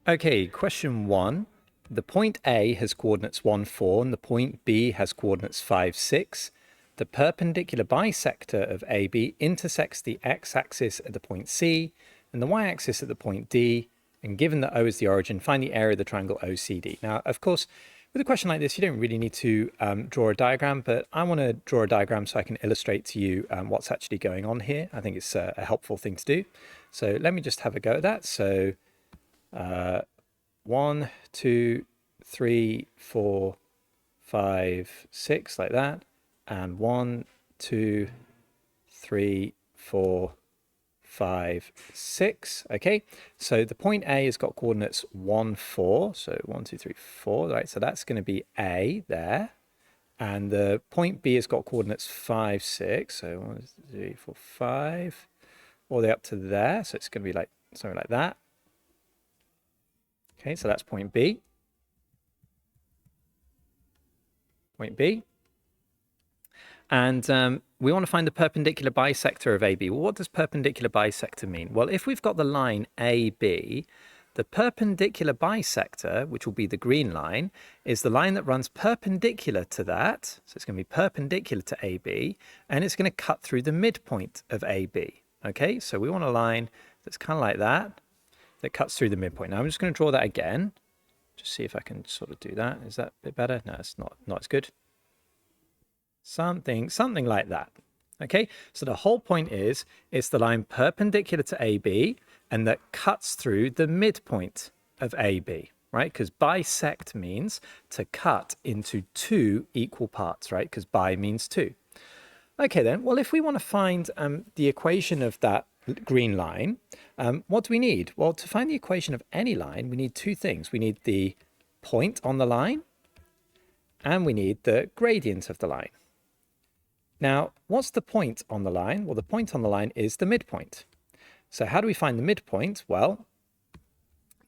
Okay, question 1. The point A has coordinates 1, 4, and the point B has coordinates 5, 6. The perpendicular bisector of AB intersects the x-axis at the point C and the y-axis at the point D, and given that O is the origin, find the area of the triangle OCD. Now, of course, with a question like this, you don't really need to draw a diagram, but I want to draw a diagram so I can illustrate to you what's actually going on here. I think it's a helpful thing to do. So let me just have a go at that. So 1, 2, 3, 4, 5, 6, like that. And 1, 2, 3, 4, 5, 6. Okay, so the point A has got coordinates 1, 4. So 1, 2, 3, 4. Right, so that's going to be A there. And the point B has got coordinates 5, 6. So 1, 2, 3, 4, 5. All the way up to there. So it's going to be like something like that. Okay, so that's point B. Point B. And we want to find the perpendicular bisector of AB. Well, what does perpendicular bisector mean? Well, if we've got the line AB, the perpendicular bisector, which will be the green line, is the line that runs perpendicular to that. So it's going to be perpendicular to AB, and it's going to cut through the midpoint of AB. Okay, so we want a line that's kind of like that cuts through the midpoint. Now I'm just going to draw that again. Just see if I can sort of do that. Is that a bit better? No, it's not as good. Something like that. Okay, so the whole point is it's the line perpendicular to AB and that cuts through the midpoint of AB, right? Because bisect means to cut into two equal parts, right? Because bi means two. Okay then, well, if we want to find the equation of that green line, what do we need? Well, to find the equation of any line, we need two things. We need the point on the line and we need the gradient of the line. Now, what's the point on the line? Well, the point on the line is the midpoint. So how do we find the midpoint? Well,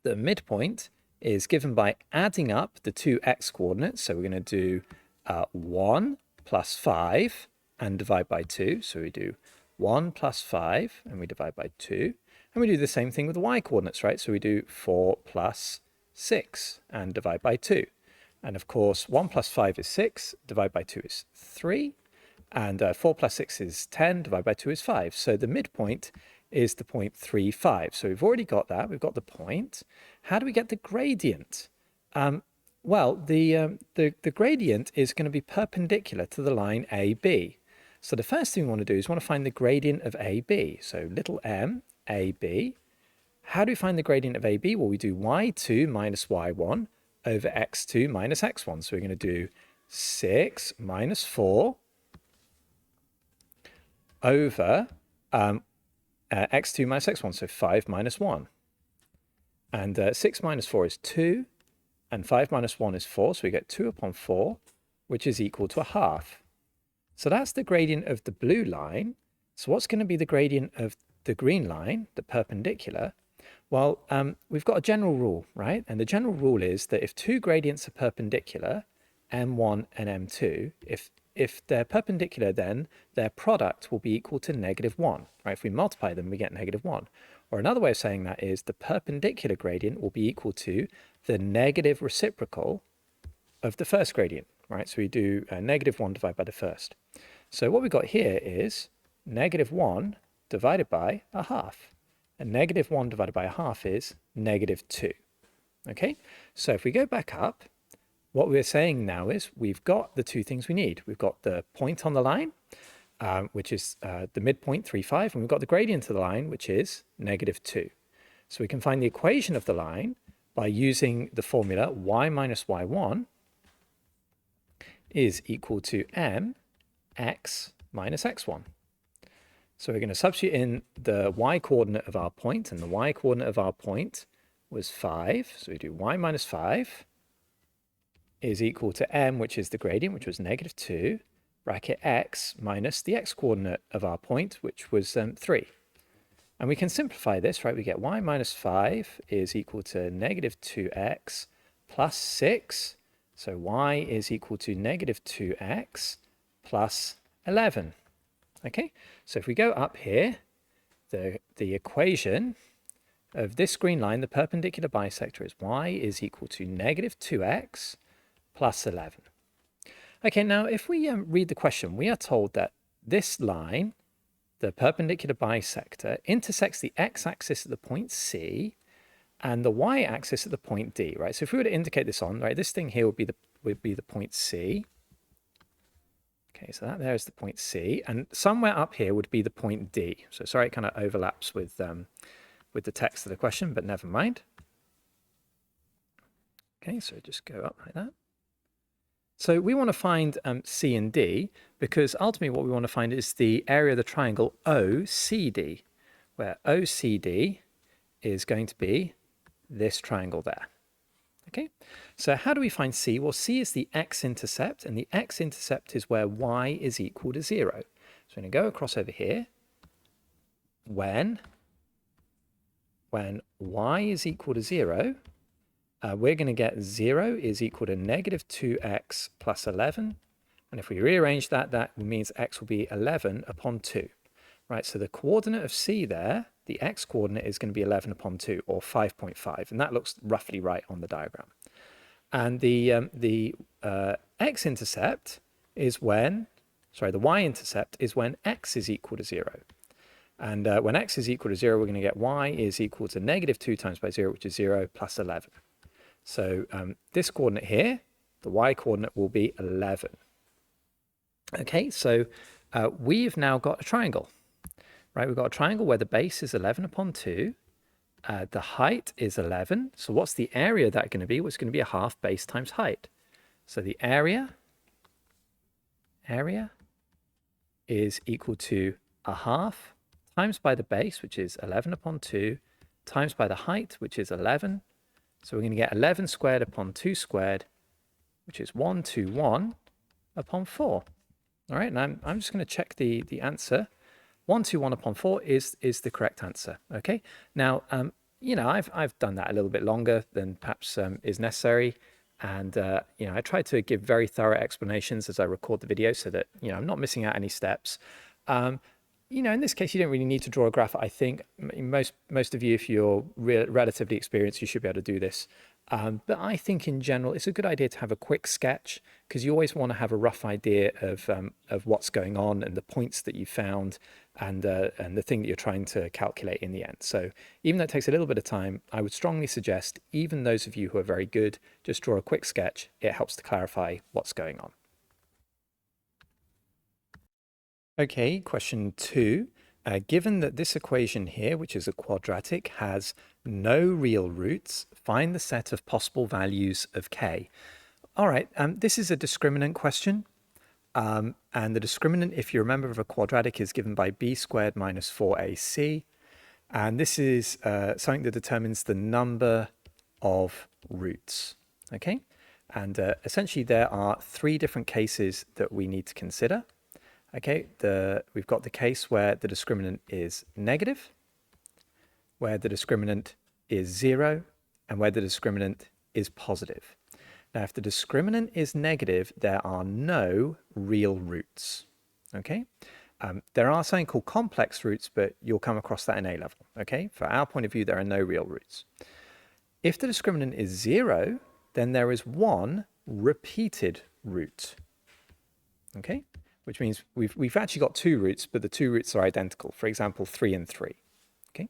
the midpoint is given by adding up the two x coordinates. So we're going to do 1 plus 5 and divide by 2. So we do 1 plus 5 and we divide by 2. And we do the same thing with the y coordinates, right? So we do 4 plus 6 and divide by 2. And of course, 1 plus 5 is 6, divide by 2 is 3. And 4 plus 6 is 10, divided by 2 is 5. So the midpoint is the point 3, 5. So we've already got that. We've got the point. How do we get the gradient? Well, the gradient is going to be perpendicular to the line AB. So the first thing we want to do is we want to find the gradient of AB. So little m, AB. How do we find the gradient of AB? Well, we do y2 minus y1 over x2 minus x1. So we're going to do 6 minus 4 over x2 minus x1, so 5 minus 1. And 6 minus 4 is 2, and 5 minus 1 is 4, so we get 2 upon 4, which is equal to a half. So that's the gradient of the blue line. So what's going to be the gradient of the green line, the perpendicular? Well, we've got a general rule, right? And the general rule is that if two gradients are perpendicular, m1 and m2, if they're perpendicular, then their product will be equal to -1, right? If we multiply them, we get -1. Or another way of saying that is the perpendicular gradient will be equal to the negative reciprocal of the first gradient, right? So we do -1 divided by the first. So what we've got here is -1 divided by a half. And -1 divided by a half is -2. Okay, so if we go back up, what we're saying now is we've got the two things we need. We've got the point on the line, which is the midpoint 3, 5, and we've got the gradient of the line, which is -2. So we can find the equation of the line by using the formula y minus y1 is equal to mx minus x1. So we're going to substitute in the y coordinate of our point, and the y coordinate of our point was 5. So we do y minus 5 is equal to m, which is the gradient, which was -2, bracket x minus the x coordinate of our point, which was 3. And we can simplify this, right? We get y minus 5 is equal to -2x plus 6. So y is equal to -2x plus 11. Okay, so if we go up here, the equation of this green line, the perpendicular bisector is y is equal to negative 2x plus 11. Okay, now if we read the question, we are told that this line, the perpendicular bisector, intersects the x-axis at the point C and the y-axis at the point D, right? So if we were to indicate this on, right, this thing here would be the point C. Okay, so that there is the point C, and somewhere up here would be the point D. So sorry, it kind of overlaps with the text of the question, but never mind. Okay, so just go up like that. So we want to find C and D, because ultimately what we want to find is the area of the triangle OCD, where OCD is going to be this triangle there. Okay, so how do we find C? Well, C is the x-intercept, and the x-intercept is where y is equal to 0. So I'm going to go across over here. When y is equal to 0, we're going to get 0 is equal to negative 2x plus 11. And if we rearrange that, that means x will be 11 upon 2. Right, so the coordinate of C there, the x-coordinate is going to be 11 upon 2, or 5.5. And that looks roughly right on the diagram. And the x-intercept is when, sorry, the y-intercept is when x is equal to 0. And when x is equal to 0, we're going to get y is equal to negative 2 times by 0, which is 0, plus 11. So this coordinate here, the y-coordinate will be 11. Okay, so we've now got a triangle. Right, we've got a triangle where the base is 11 upon 2. The height is 11. So what's the area of that going to be? Well, it's going to be a half base times height. So the area is equal to a half times by the base, which is 11 upon 2, times by the height, which is 11. So we're going to get 11 squared upon 2 squared, which is 121 upon 4. All right, and I'm just going to check the answer. 121 upon 4 is the correct answer. Okay, now you know, I've done that a little bit longer than perhaps is necessary, and you know, I try to give very thorough explanations as I record the video so that, you know, I'm not missing out any steps. You know, in this case, you don't really need to draw a graph. I think most of you, if you're relatively experienced, you should be able to do this. But I think in general, it's a good idea to have a quick sketch, because you always want to have a rough idea of what's going on and the points that you found and the thing that you're trying to calculate in the end. So even though it takes a little bit of time, I would strongly suggest even those of you who are very good, just draw a quick sketch. It helps to clarify what's going on. Okay, question 2. Given that this equation here, which is a quadratic, has no real roots, find the set of possible values of k. All right, this is a discriminant question. And the discriminant, if you remember, of a quadratic is given by b squared minus 4ac. And this is something that determines the number of roots. Okay, and essentially there are 3 different cases that we need to consider. Okay, we've got the case where the discriminant is negative, where the discriminant is 0, and where the discriminant is positive. Now, if the discriminant is negative, there are no real roots. Okay, there are something called complex roots, but you'll come across that in A level. Okay, for our point of view, there are no real roots. If the discriminant is 0, then there is 1 repeated root. Okay, which means we've actually got 2 roots, but the 2 roots are identical. For example, 3 and 3. Okay,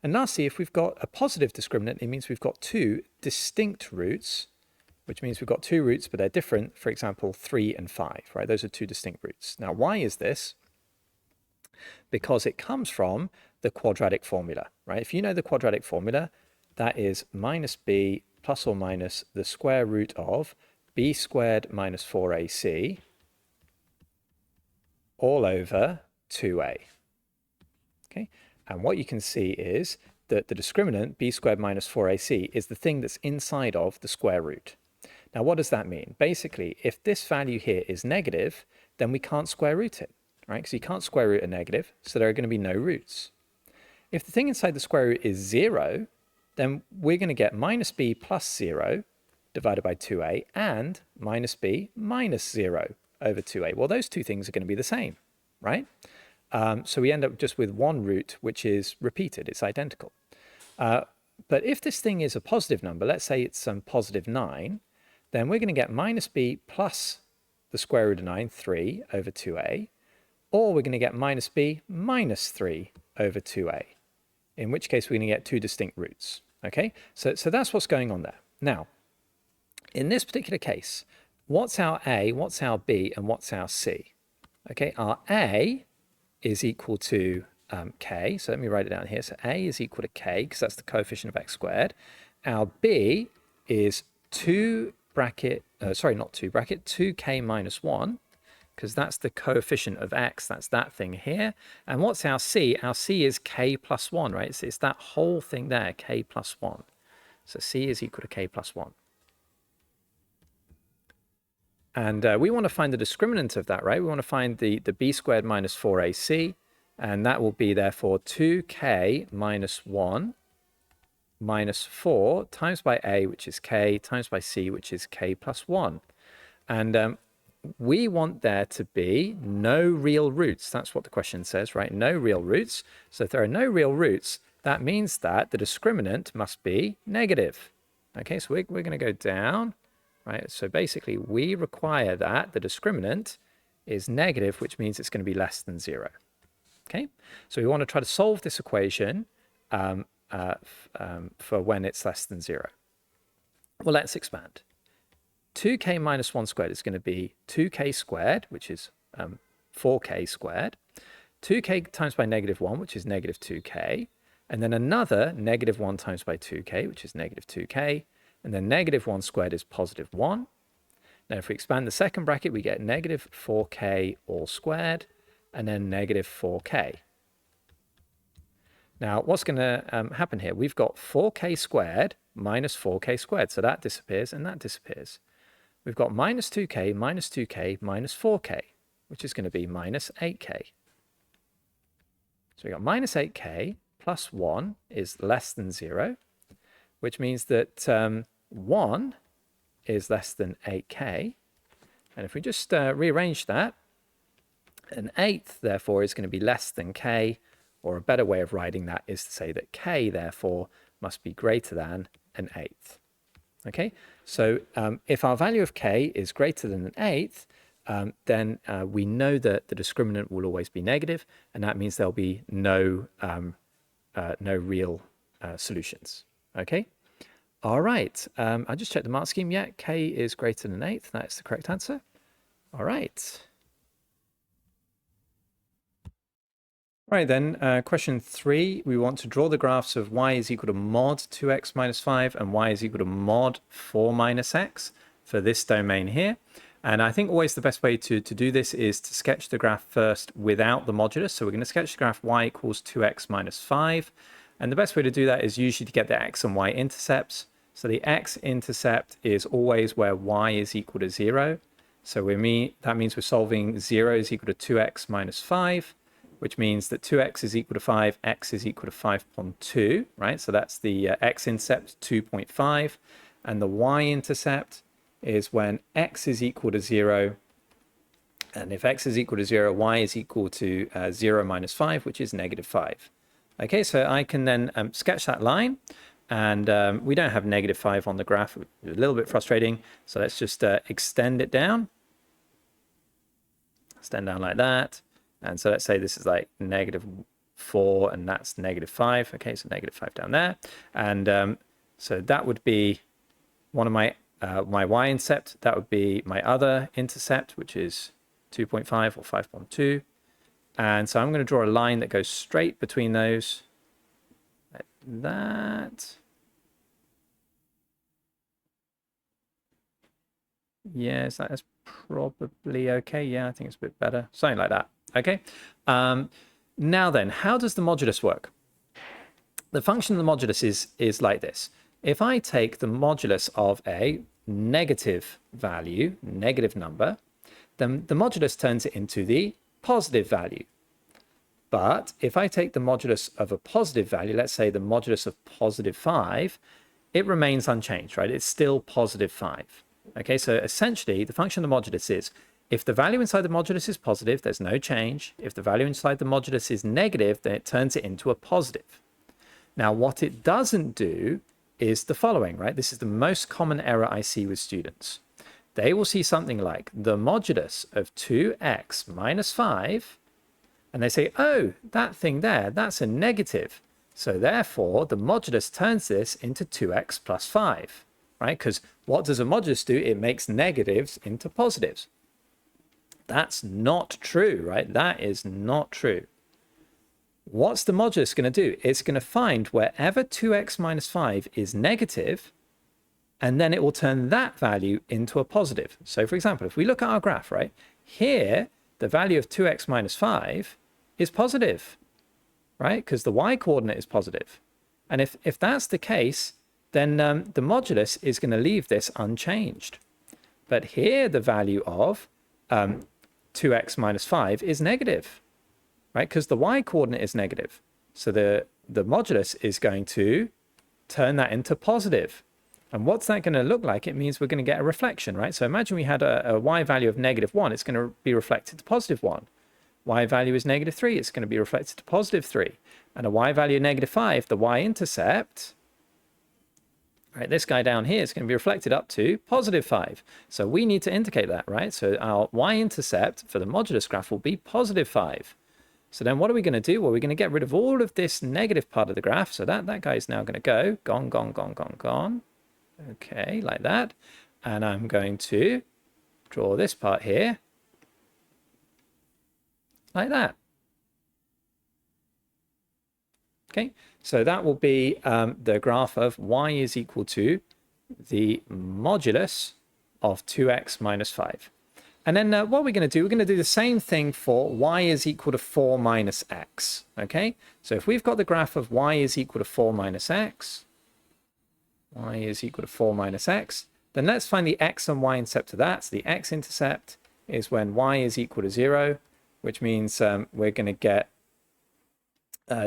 and lastly, if we've got a positive discriminant, it means we've got 2 distinct roots, which means we've got 2 roots, but they're different. For example, 3 and 5, right? Those are 2 distinct roots. Now, why is this? Because it comes from the quadratic formula, right? If you know the quadratic formula, that is minus b plus or minus the square root of b squared minus 4ac all over 2a. Okay, and what you can see is that the discriminant b squared minus 4ac is the thing that's inside of the square root. Now, what does that mean? Basically, if this value here is negative, then we can't square root it, right? Because you can't square root a negative, so there are going to be no roots. If the thing inside the square root is 0, then we're going to get minus b plus 0 divided by 2a and minus b minus 0 over 2a. Well, those 2 things are going to be the same, right? So we end up just with 1 root, which is repeated. It's identical. But if this thing is a positive number, let's say it's positive 9, then we're going to get minus b plus the square root of 9, 3 over 2a, or we're going to get minus b minus 3 over 2a, in which case we're going to get two distinct roots. Okay, so that's what's going on there. Now, in this particular case, what's our a, what's our b, and what's our c? Okay, our a is equal to k, so let me write it down here. So a is equal to k, because that's the coefficient of x squared. Our b is 2 bracket, sorry, not 2 bracket, 2k minus 1, because that's the coefficient of x, that's that thing here. And what's our c? Our c is k plus 1, right? It's that whole thing there, k plus 1. So c is equal to k plus 1. And we want to find the discriminant of that, right? We want to find the b squared minus 4ac, and that will be therefore 2k minus 1 minus 4 times by a, which is k, times by c, which is k plus 1. And we want there to be no real roots. That's what the question says, right? No real roots. So if there are no real roots, that means that the discriminant must be negative. Okay, so we're going to go down, right? So basically, we require that the discriminant is negative, which means it's going to be less than 0. Okay, so we want to try to solve this equation for when it's less than 0. Well, let's expand. 2k minus 1 squared is going to be 2k squared, which is 4k squared. 2k times by negative 1, which is negative 2k. And then another negative 1 times by 2k, which is negative 2k. And then negative 1 squared is positive 1. Now, if we expand the second bracket, we get negative 4k all squared, and then negative 4k. Now, what's going to happen here? We've got 4k squared minus 4k squared. So that disappears and that disappears. We've got minus 2k minus 2k minus 4k, which is going to be minus 8k. So we've got minus 8k plus 1 is less than 0, which means that 1 is less than 8k. And if we just rearrange that, an eighth, therefore, is going to be less than k, or a better way of writing that is to say that k, therefore, must be greater than an eighth. Okay, so if our value of k is greater than an eighth, then we know that the discriminant will always be negative, and that means there'll be no real solutions. Okay, all right, I just checked the mark scheme. Yeah, k is greater than an eighth. That's the correct answer. All right. Right then, question 3, we want to draw the graphs of y is equal to mod 2x minus 5 and y is equal to mod 4 minus x for this domain here. And I think always the best way to do this is to sketch the graph first without the modulus. So we're going to sketch the graph y equals 2x minus 5. And the best way to do that is usually to get the x and y intercepts. So the x-intercept is always where y is equal to 0. So that means we're solving 0 is equal to 2x minus 5. Which means that 2x is equal to 5, x is equal to 5.2, right? So that's the x-intercept, 2.5. And the y-intercept is when x is equal to 0. And if x is equal to 0, y is equal to 0 minus 5, which is negative 5. Okay, so I can then sketch that line. And we don't have negative 5 on the graph. It's a little bit frustrating. So let's just extend it down. Extend down like that. And so let's say this is like negative 4 and that's negative 5. Okay, so negative 5 down there. And so that would be one of my y-intercept. That would be my other intercept, which is 2.5 or 5.2. And so I'm going to draw a line that goes straight between those. Like that. Yes, that is probably okay. Yeah, I think it's a bit better. Something like that. Okay. Now then, how does the modulus work? The function of the modulus is like this. If I take the modulus of a negative value, negative number, then the modulus turns it into the positive value. But if I take the modulus of a positive value, let's say the modulus of positive 5, it remains unchanged, right? It's still positive 5. Okay, so essentially the function of the modulus is if the value inside the modulus is positive, there's no change. If the value inside the modulus is negative, then it turns it into a positive. Now, what it doesn't do is the following, right? This is the most common error I see with students. They will see something like the modulus of 2x minus 5, and they say, oh, that thing there, that's a negative. So therefore, the modulus turns this into 2x plus 5, right? Because what does a modulus do? It makes negatives into positives. That's not true, right? That is not true. What's the modulus going to do? It's going to find wherever 2x minus 5 is negative, and then it will turn that value into a positive. So for example, if we look at our graph, right, here, the value of 2x minus 5 is positive, right? Because the y coordinate is positive. And if that's the case, then the modulus is going to leave this unchanged. But here, the value of 2x minus 5 is negative, right? Because the y coordinate is negative. So the modulus is going to turn that into positive. And what's that going to look like? It means we're going to get a reflection, right? So imagine we had a y value of -1. It's going to be reflected to +1. Y value is -3. It's going to be reflected to +3. And a y value of -5, the y-intercept, right, this guy down here is going to be reflected up to +5. So we need to indicate that, right? So our y-intercept for the modulus graph will be +5. So then what are we going to do? Well, we're going to get rid of all of this negative part of the graph. So that guy is now going to go, gone, gone, gone, gone, gone. Okay, like that. And I'm going to draw this part here like that. Okay, so that will be the graph of y is equal to the modulus of 2x minus 5. And then what we're going to do, we're going to do the same thing for y is equal to 4 minus x. Okay, so if we've got the graph of y is equal to 4 minus x, y is equal to 4 minus x, then let's find the x and y-intercept of that. So the x-intercept is when y is equal to 0, which means we're going to get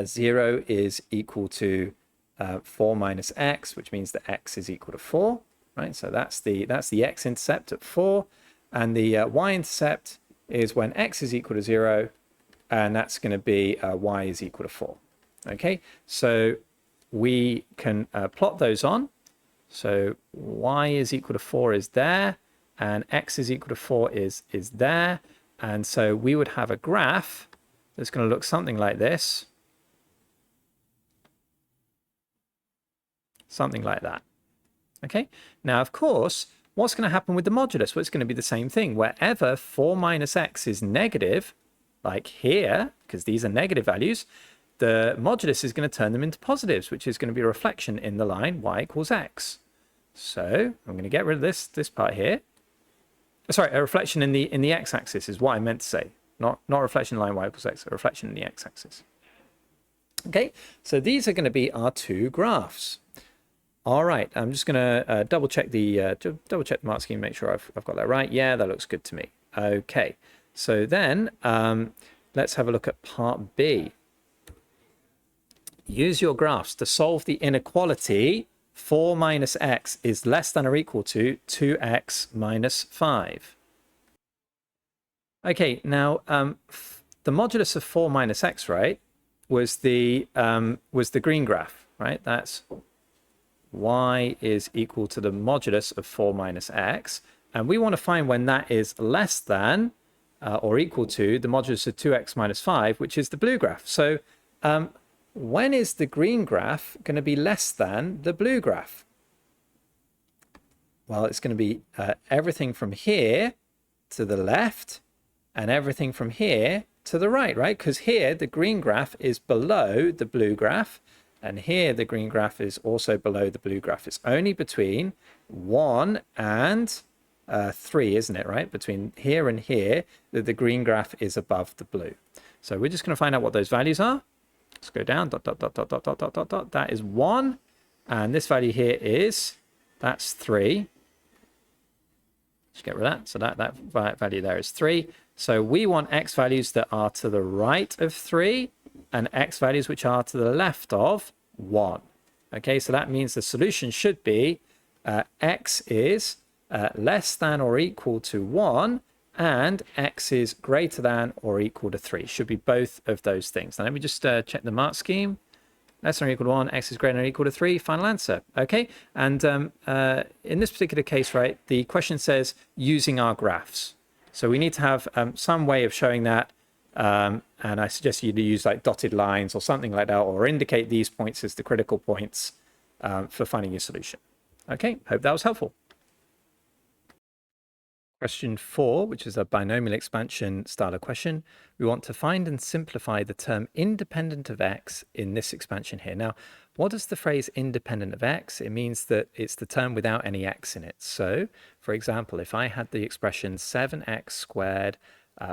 0 is equal to 4 minus x, which means that x is equal to 4, right? So that's the x-intercept at 4, and the y-intercept is when x is equal to 0, and that's going to be y is equal to 4. Okay, so we can plot those on. So y is equal to 4 is there, and x is equal to 4 is there, and so we would have a graph that's going to look something like this. Something like that. Okay, now of course, what's going to happen with the modulus? Well, it's going to be the same thing. Wherever 4 minus x is negative, like here, because these are negative values, the modulus is going to turn them into positives, which is going to be a reflection in the line y equals x. So I'm going to get rid of this part here. Sorry, a reflection in the x-axis is what I meant to say. Not a reflection in the line y equals x, a reflection in the x-axis. Okay, so these are going to be our two graphs. All right, I'm just going to double check the mark scheme, make sure I've got that right. Yeah, that looks good to me. Okay, so then let's have a look at part B. Use your graphs to solve the inequality 4 minus x is less than or equal to 2x minus 5. Okay, now the modulus of 4 minus x, right, was the green graph, right? That's y is equal to the modulus of 4 minus x, and we want to find when that is less than or equal to the modulus of 2x minus 5, which is the blue graph. So when is the green graph going to be less than the blue graph? Well, it's going to be everything from here to the left and everything from here to the right, right? Because here the green graph is below the blue graph, and here the green graph is also below the blue graph. It's only between 1 and 3, isn't it, right? Between here and here, that the green graph is above the blue. So we're just going to find out what those values are. Let's go down, dot, dot, dot, dot, dot, dot, dot, dot, dot. That is 1. And this value here that's 3. Let's get rid of that. So that value there is 3. So we want x values that are to the right of 3 and x values which are to the left of 1. Okay, so that means the solution should be x is less than or equal to 1 and x is greater than or equal to 3. Should be both of those things. Now let me just check the mark scheme. less than or equal to 1, x is greater than or equal to 3, final answer. Okay, and in this particular case, right, the question says using our graphs. So we need to have some way of showing that, and I suggest you to use like dotted lines or something like that, or indicate these points as the critical points for finding your solution. Okay, hope that was helpful. Question 4, which is a binomial expansion style of question. We want to find and simplify the term independent of x in this expansion here. Now, what does the phrase independent of x? It means that it's the term without any x in it. So, for example, if I had the expression 7x squared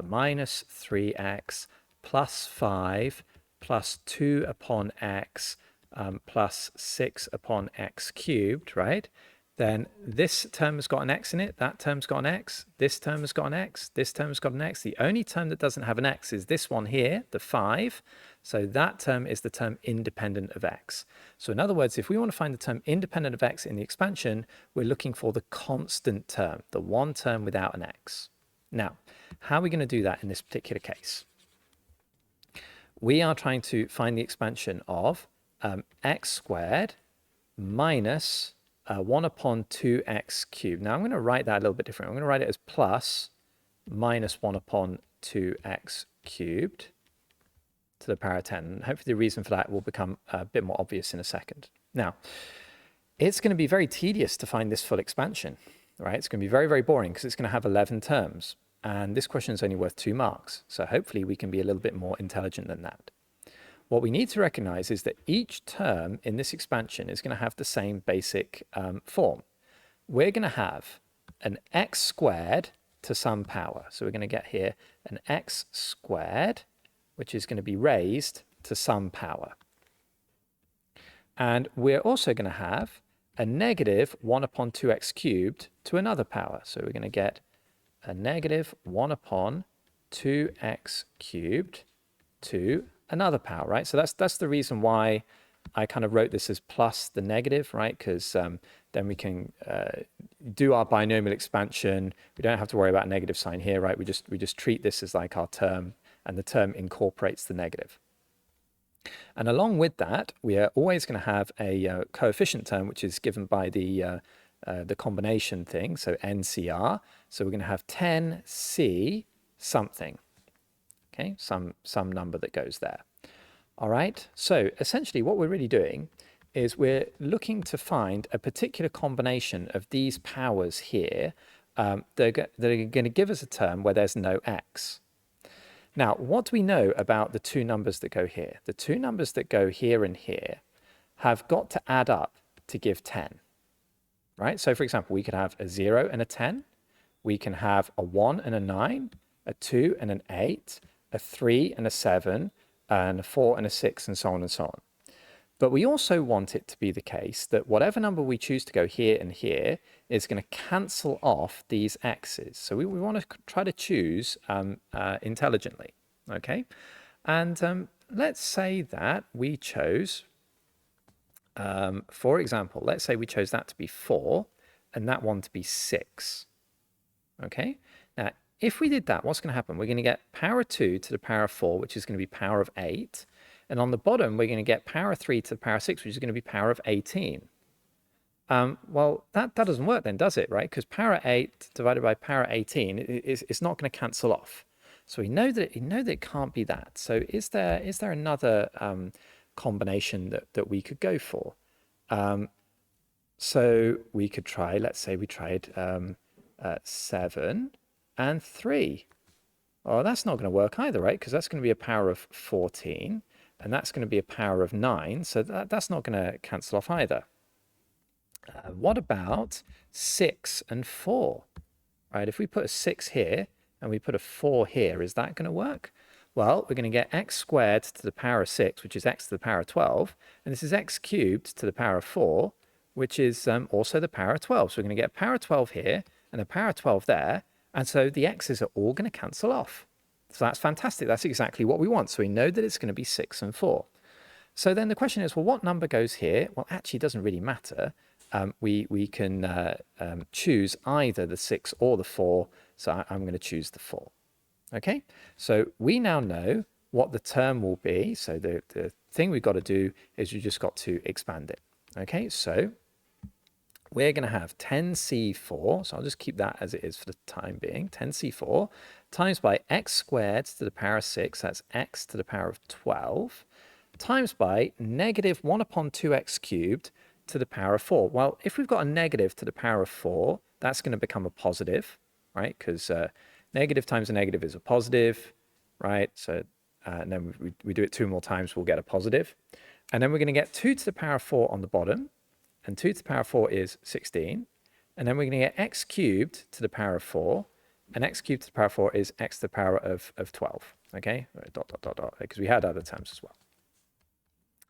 minus 3x plus 5 plus 2 upon x plus 6 upon x cubed, right? Then this term has got an x in it, that term's got an x, this term has got an x, this term has got an x. The only term that doesn't have an x is this one here, the 5. So that term is the term independent of x. So in other words, if we want to find the term independent of x in the expansion, we're looking for the constant term, the one term without an x. Now, how are we going to do that in this particular case? We are trying to find the expansion of x squared minus 1 upon 2x cubed. Now I'm going to write that a little bit different. I'm going to write it as plus minus 1 upon 2x cubed to the power of 10. And hopefully the reason for that will become a bit more obvious in a second. Now, it's going to be very tedious to find this full expansion, right? It's going to be very, very boring because it's going to have 11 terms. And this question is only worth 2 marks. So hopefully we can be a little bit more intelligent than that. What we need to recognize is that each term in this expansion is going to have the same basic form. We're going to have an x squared to some power. So we're going to get here an x squared, which is going to be raised to some power. And we're also going to have a negative 1 upon 2x cubed to another power. So we're going to get a negative 1 upon 2x cubed to another power, right? So that's the reason why I kind of wrote this as plus the negative, right? Because then we can do our binomial expansion. We don't have to worry about a negative sign here, right? We just treat this as like our term, and the term incorporates the negative. And along with that, we are always going to have a coefficient term, which is given by the combination thing, so NCR. So we're going to have 10C something. Okay, some number that goes there. All right, so essentially what we're really doing is we're looking to find a particular combination of these powers here that are going to give us a term where there's no x. Now, what do we know about the two numbers that go here? The two numbers that go here and here have got to add up to give 10, right? So for example, we could have a 0 and a 10. We can have a 1 and a 9, a 2 and an 8, a 3 and a 7, and a 4 and a 6, and so on and so on. But we also want it to be the case that whatever number we choose to go here and here is going to cancel off these x's. So we want to try to choose intelligently, okay? And let's say that we chose, for example, let's say we chose that to be 4 and that one to be 6, okay? Now, if we did that, what's going to happen? We're going to get power 2 to the power of 4, which is going to be power of 8. And on the bottom, we're going to get power 3 to the power of 6, which is going to be power of 18. Well, that doesn't work then, does it, right? Because power 8 divided by power 18 is not going to cancel off. So we know that it can't be that. So is there another combination that we could go for? So we could try, let's say we tried 7 and 3. Well, that's not going to work either, right? Because that's going to be a power of 14, and that's going to be a power of 9, so that's not going to cancel off either. What about 6 and 4? Right, if we put a 6 here and we put a 4 here, is that going to work? Well, we're going to get x squared to the power of 6, which is x to the power of 12, and this is x cubed to the power of 4, which is also the power of 12. So we're going to get a power of 12 here and a power of 12 there, and so the x's are all going to cancel off. So that's fantastic. That's exactly what we want. So we know that it's going to be 6 and 4. So then the question is, well, what number goes here? Well, actually, it doesn't really matter. We can choose either the 6 or the 4. So I'm going to choose the 4. Okay, so we now know what the term will be. So the thing we've got to do is you just got to expand it. Okay, so we're going to have 10c4, so I'll just keep that as it is for the time being, 10c4 times by x squared to the power of 6, that's x to the power of 12, times by negative 1 upon 2x cubed to the power of 4. Well, if we've got a negative to the power of 4, that's going to become a positive, right? Because negative times a negative is a positive, right? So and then we do it 2 more times, we'll get a positive. And then we're going to get 2 to the power of 4 on the bottom, and 2 to the power of 4 is 16. And then we're going to get x cubed to the power of 4, and x cubed to the power of 4 is x to the power of 12, okay? Dot, dot, dot, dot, because we had other terms as well.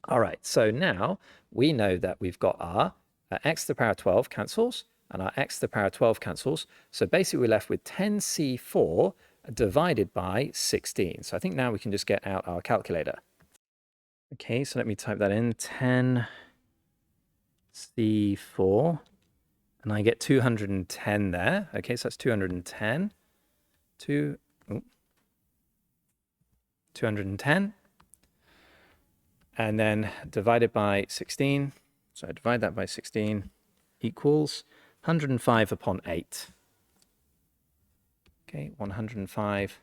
All right, so now we know that we've got our x to the power of 12 cancels, and our x to the power of 12 cancels. So basically we're left with 10c4 divided by 16. So I think now we can just get out our calculator. Okay, so let me type that in, 10c4, and I get 210 there. Okay, so that's 210. 210. And then divided by 16. So I divide that by 16 equals 105 upon 8. Okay, 105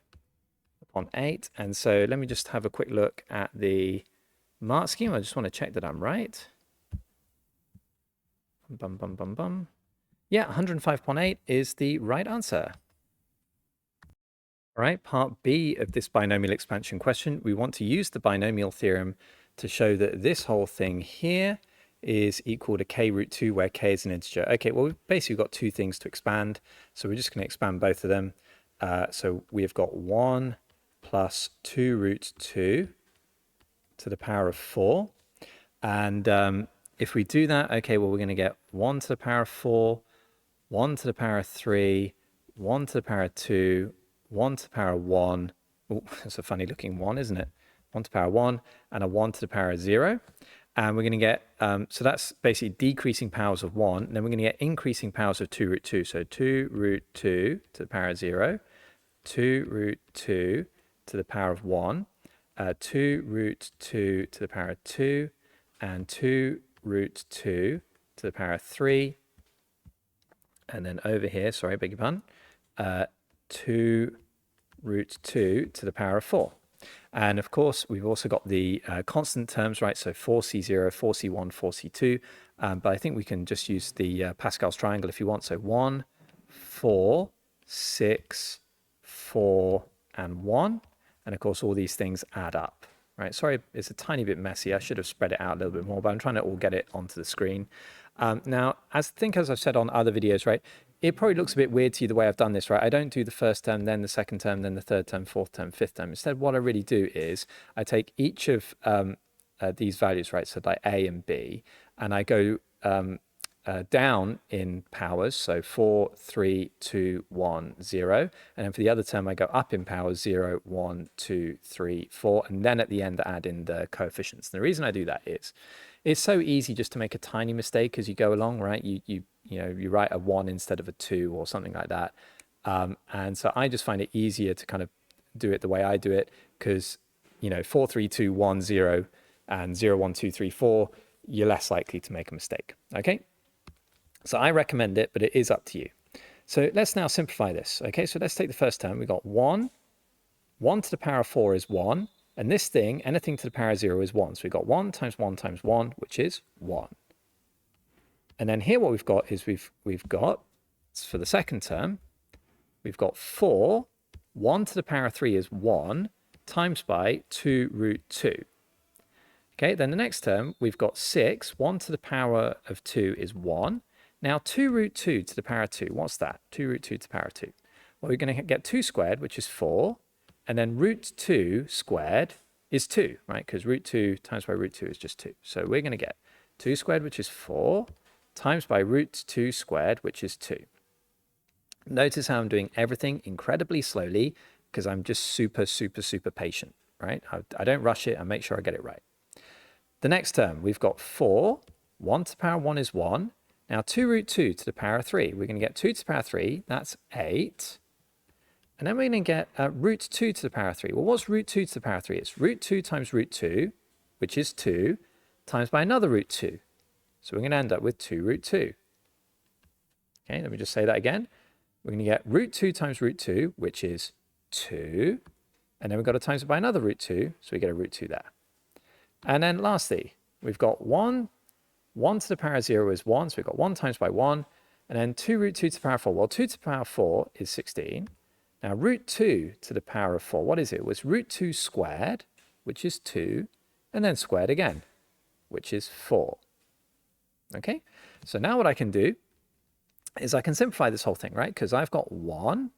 upon 8. And so let me just have a quick look at the mark scheme. I just want to check that I'm right. Bum, bum, bum, bum. Yeah, 105 upon 8 is the right answer. All right, part B of this binomial expansion question, we want to use the binomial theorem to show that this whole thing here is equal to k root 2, where k is an integer. Okay, well, we've basically got two things to expand, so we're just going to expand both of them. So we've got 1 plus 2 root 2 to the power of 4. And if we do that, okay, well, we're going to get 1 to the power of 4, 1 to the power of 3, 1 to the power of 2, 1 to the power of 1. Oh, that's a funny looking 1, isn't it? 1 to the power of 1, and a 1 to the power of 0. And we're going to get, so that's basically decreasing powers of 1. And then we're going to get increasing powers of 2 root 2. So 2 root 2 to the power of 0, 2 root 2 to the power of 1, 2 root 2 to the power of 2, and 2 root 2 to the power of 3. And then over here, sorry, beg your pardon, 2 root 2 to the power of 4. And of course, we've also got the constant terms, right? So 4c0, 4c1, 4c2. But I think we can just use the Pascal's triangle if you want. So 1, 4, 6, 4, and 1. And of course, all these things add up, right? Sorry, it's a tiny bit messy. I should have spread it out a little bit more, but I'm trying to all get it onto the screen. Now, as I've said on other videos, right, it probably looks a bit weird to you the way I've done this, right? I don't do the first term, then the second term, then the third term, fourth term, fifth term. Instead, what I really do is I take each of these values, right, so like A and B, and I go down in powers, so 4, 3, 2, 1, 0. And then for the other term, I go up in powers, 0, 1, 2, 3, 4. And then at the end, I add in the coefficients. And the reason I do that is it's so easy just to make a tiny mistake as you go along, right? You write a 1 instead of a 2 or something like that. And so I just find it easier to kind of do it the way I do it because, 4, 3, 2, 1, 0 and 0, 1, 2, 3, 4, you're less likely to make a mistake, okay? So I recommend it, but it is up to you. So let's now simplify this, okay? So let's take the first term. We've got 1 to the power of 4 is 1. And this thing, anything to the power of 0 is 1. So we've got 1 times 1 times 1, which is 1. And then here what we've got is we've got, for the second term, we've got 4, 1 to the power of 3 is 1, times by 2 root 2. Okay, then the next term, we've got 6, 1 to the power of 2 is 1. Now 2 root 2 to the power of 2, what's that? 2 root 2 to the power of 2. Well, we're going to get 2 squared, which is 4. And then root 2 squared is 2, right? Because root 2 times by root 2 is just 2. So we're going to get 2 squared, which is 4, times by root 2 squared, which is 2. Notice how I'm doing everything incredibly slowly because I'm just super, super, super patient, right? I don't rush it. I make sure I get it right. The next term, we've got 4. 1 to the power of 1 is 1. Now 2 root 2 to the power of 3. We're going to get 2 to the power of 3. That's 8. And then we're going to get root 2 to the power of 3. Well, what's root 2 to the power of 3? It's root 2 times root 2, which is 2, times by another root 2. So we're going to end up with 2 root 2. Okay, let me just say that again. We're going to get root 2 times root 2, which is 2. And then we've got to times it by another root 2, so we get a root 2 there. And then lastly, we've got 1 to the power of 0 is 1, so we've got 1 times by 1. And then 2 root 2 to the power of 4. Well, 2 to the power of 4 is 16. Now, root 2 to the power of 4, what is it? It was root 2 squared, which is 2, and then squared again, which is 4. Okay, so now what I can do is I can simplify this whole thing, right? Because I've got 1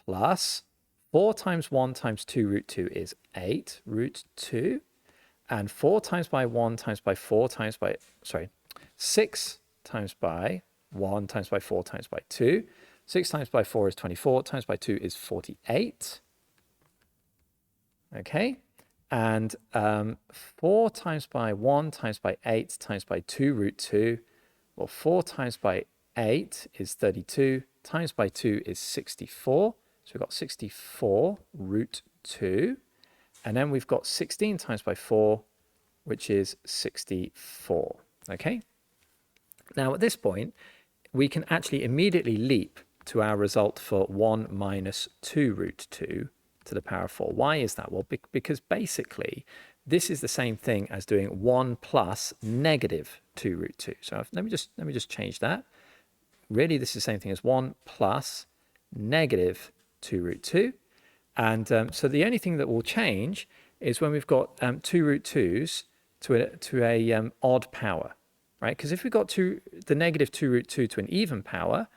plus 4 times 1 times 2 root 2 is 8 root 2. And 4 times by 1 times by 4 times by, 6 times by 1 times by 4 times by 2. 6 times by 4 is 24, times by 2 is 48. Okay, and 4 times by 1 times by 8 times by 2 root 2. Well, 4 times by 8 is 32, times by 2 is 64. So we've got 64 root 2. And then we've got 16 times by 4, which is 64. Okay, now at this point, we can actually immediately leap to our result for 1 minus 2 root 2 to the power of 4. Why is that? Well, because basically this is the same thing as doing 1 plus negative 2 root 2. So let me just change that. Really, this is the same thing as 1 plus negative 2 root 2. And so the only thing that will change is when we've got 2 root 2's to a odd power, right? Because if we've got the negative 2 root 2 to an even power,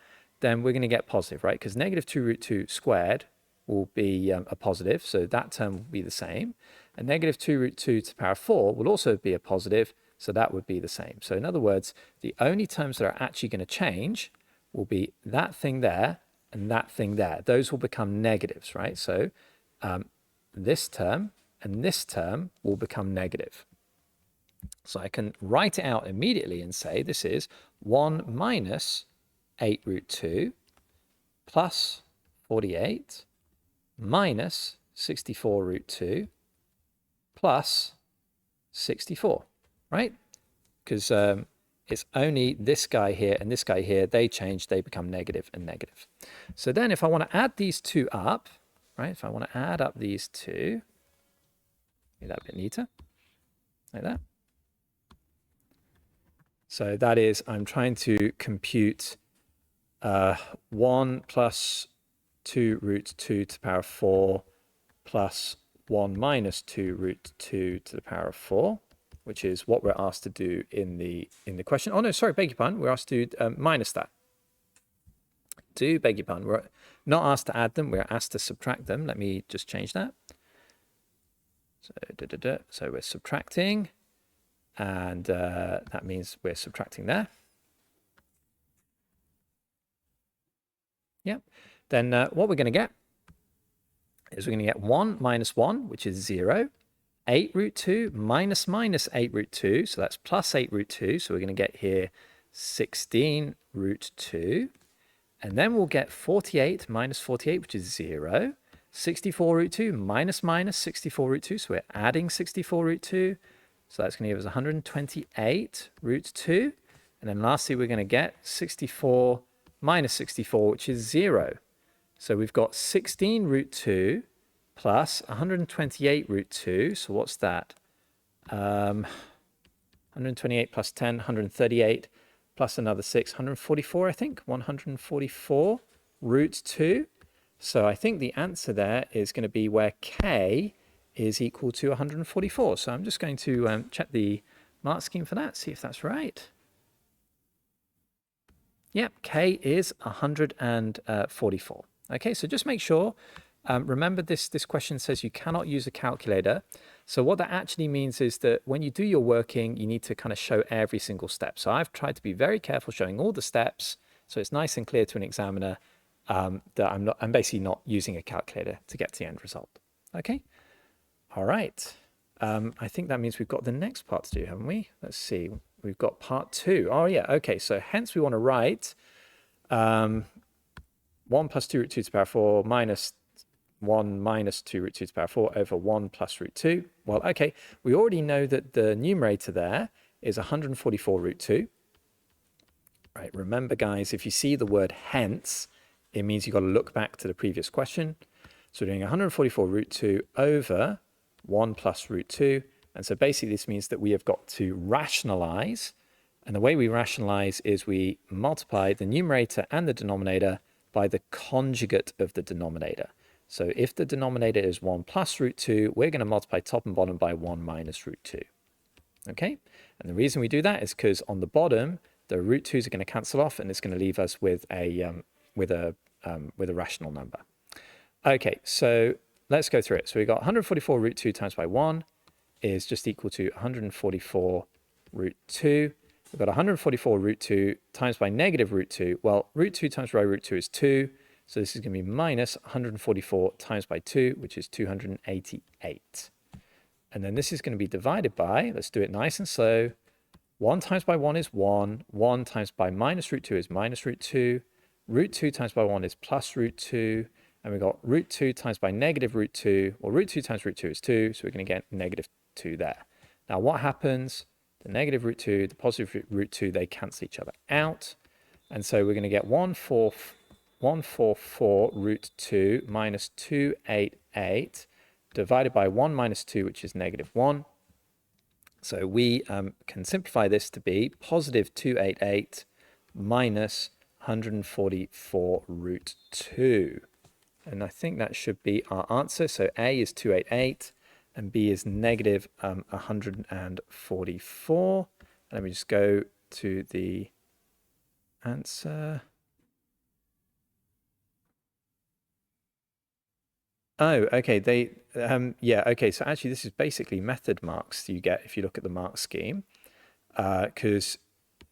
then we're going to get positive, right? Because negative 2 root 2 squared will be a positive, so that term will be the same. And negative 2 root 2 to the power of 4 will also be a positive, so that would be the same. So in other words, the only terms that are actually going to change will be that thing there and that thing there. Those will become negatives, right? So this term and this term will become negative. So I can write it out immediately and say this is 1 minus 8 root 2 plus 48 minus 64 root 2 plus 64, right? Because it's only this guy here and this guy here, they change, they become negative and negative. So then if I want to add these two up, right, if I want to add up these two, make that a bit neater, like that. So that is, I'm trying to compute 1 plus 2 root 2 to the power of 4 plus 1 minus 2 root 2 to the power of 4, which is what we're asked to do in the question. Oh no, sorry, beg your pardon. We're asked to minus that. Beg your pardon. We're not asked to add them. We're asked to subtract them. Let me just change that. So we're subtracting, and that means we're subtracting there. Yep. Then what we're going to get is we're going to get 1 minus 1, which is 0. 8 root 2 minus 8 root 2, so that's plus 8 root 2. So we're going to get here 16 root 2. And then we'll get 48 minus 48, which is 0. 64 root 2 minus 64 root 2, so we're adding 64 root 2. So that's going to give us 128 root 2. And then lastly, we're going to get 64 minus 64, which is 0. So we've got 16 root 2 plus 128 root 2. So what's that? 128 plus 10, 138 plus another 6, 144, I think. 144 root 2. So I think the answer there is going to be where k is equal to 144. So I'm just going to check the mark scheme for that, see if that's right. Yep, k is 144. Okay, so just make sure, remember this question says you cannot use a calculator. So what that actually means is that when you do your working, you need to kind of show every single step. So I've tried to be very careful showing all the steps, so it's nice and clear to an examiner that I'm basically not using a calculator to get to the end result. Okay, all right. I think that means we've got the next part to do, haven't we? Let's see. We've got part 2. Oh yeah, okay. So hence we want to write 1 plus 2 root 2 to the power 4 minus 1 minus 2 root 2 to the power 4 over 1 plus root 2. Well, okay, we already know that the numerator there is 144 root 2. Right, remember guys, if you see the word hence, it means you've got to look back to the previous question. So we're doing 144 root 2 over 1 plus root 2. And so basically this means that we have got to rationalize. And the way we rationalize is we multiply the numerator and the denominator by the conjugate of the denominator. So if the denominator is 1 plus root 2, we're going to multiply top and bottom by 1 minus root 2. Okay? And the reason we do that is because on the bottom, the root 2's are going to cancel off, and it's going to leave us with a rational number. Okay, so let's go through it. So we got 144 root 2 times by 1 is just equal to 144 root 2. We've got 144 root 2 times by negative root 2. Well, root 2 times by root 2 is 2. So this is going to be minus 144 times by 2, which is 288. And then this is going to be divided by, let's do it nice and slow, 1 times by 1 is 1. 1 times by minus root 2 is minus root 2. Root 2 times by 1 is plus root 2. And we've got root 2 times by negative root 2. Well, root 2 times root 2 is 2. So we're going to get negative 2 there. Now what happens? The negative root 2, the positive root 2, they cancel each other out. And so we're going to get 144 root 2 minus 288 divided by 1 minus 2, which is negative 1. So we can simplify this to be positive 288 minus 144 root 2. And I think that should be our answer. So A is 288 and B is negative 144. Let me just go to the answer. Oh, okay. Yeah, okay. So actually, this is basically method marks you get if you look at the mark scheme, because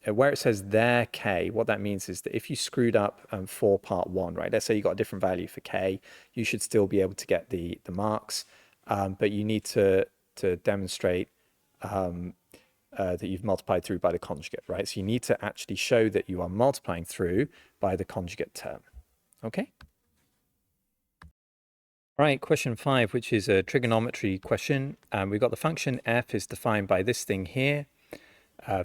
where it says there k, what that means is that if you screwed up for part 1, right? Let's say you got a different value for k, you should still be able to get the marks, but you need to demonstrate that you've multiplied through by the conjugate, right? So you need to actually show that you are multiplying through by the conjugate term. Okay. All right, question 5, which is a trigonometry question. We've got the function f is defined by this thing here.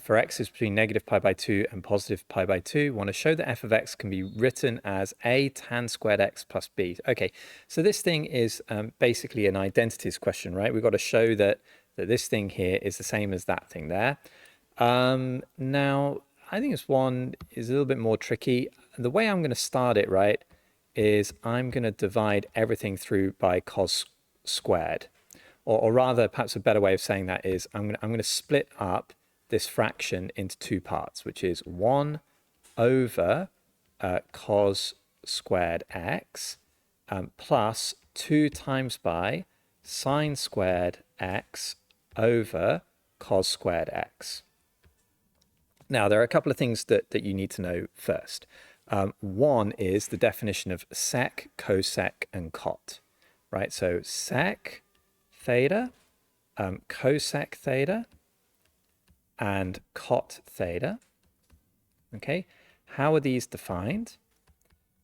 For x is between negative pi by 2 and positive pi by 2. We want to show that f of x can be written as a tan squared x plus b. Okay, so this thing is basically an identities question, right? We've got to show that this thing here is the same as that thing there. Now, I think this one is a little bit more tricky. The way I'm going to start it, right, is I'm going to divide everything through by cos squared. Or rather, perhaps a better way of saying that is I'm going to split up this fraction into 2 parts, which is 1 over cos squared x plus 2 times by sine squared x over cos squared x. Now, there are a couple of things that you need to know first. One is the definition of sec, cosec, and cot, right? So sec theta, cosec theta, and cot theta. Okay, how are these defined?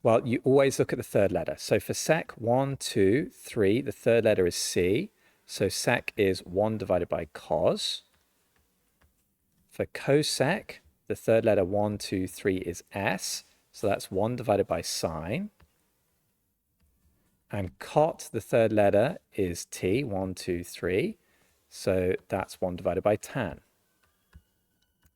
Well, you always look at the third letter. So for sec, 1, 2, 3, the third letter is C. So sec is 1 divided by cos. For cosec, the third letter 1, 2, 3 is S. So that's 1 divided by sine. And cot, the third letter is T, 1, 2, 3. So that's 1 divided by tan.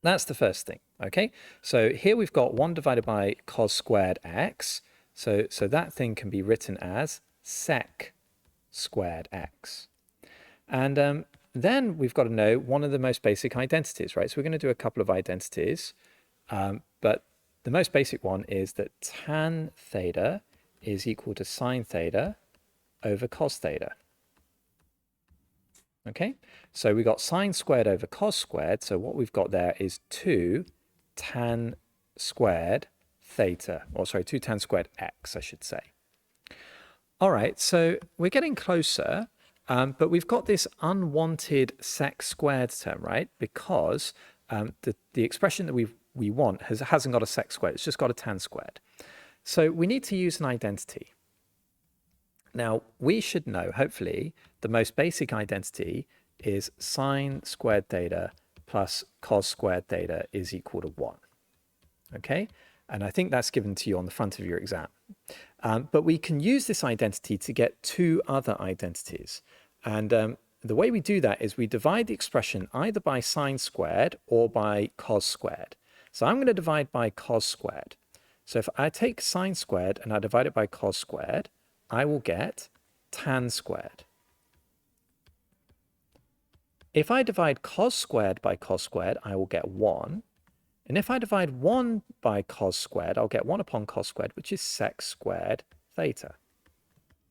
That's the first thing, okay? So here we've got 1 divided by cos squared x. So that thing can be written as sec squared x. And then we've got to know one of the most basic identities, right? So we're going to do a couple of identities, but the most basic one is that tan theta is equal to sine theta over cos theta. Okay, so we got sine squared over cos squared. So what we've got there is 2 tan squared theta, or sorry, 2 tan squared x, I should say. All right, so we're getting closer, but we've got this unwanted sec squared term, right? Because the expression that we want hasn't got a sec squared, it's just got a tan squared. So we need to use an identity. Now, we should know, hopefully, the most basic identity is sine squared theta plus cos squared theta is equal to 1. Okay? And I think that's given to you on the front of your exam. But we can use this identity to get two other identities. And the way we do that is we divide the expression either by sine squared or by cos squared. So I'm going to divide by cos squared. So if I take sine squared and I divide it by cos squared, I will get tan squared. If I divide cos squared by cos squared, I will get 1. And if I divide 1 by cos squared, I'll get 1 upon cos squared, which is sec squared theta.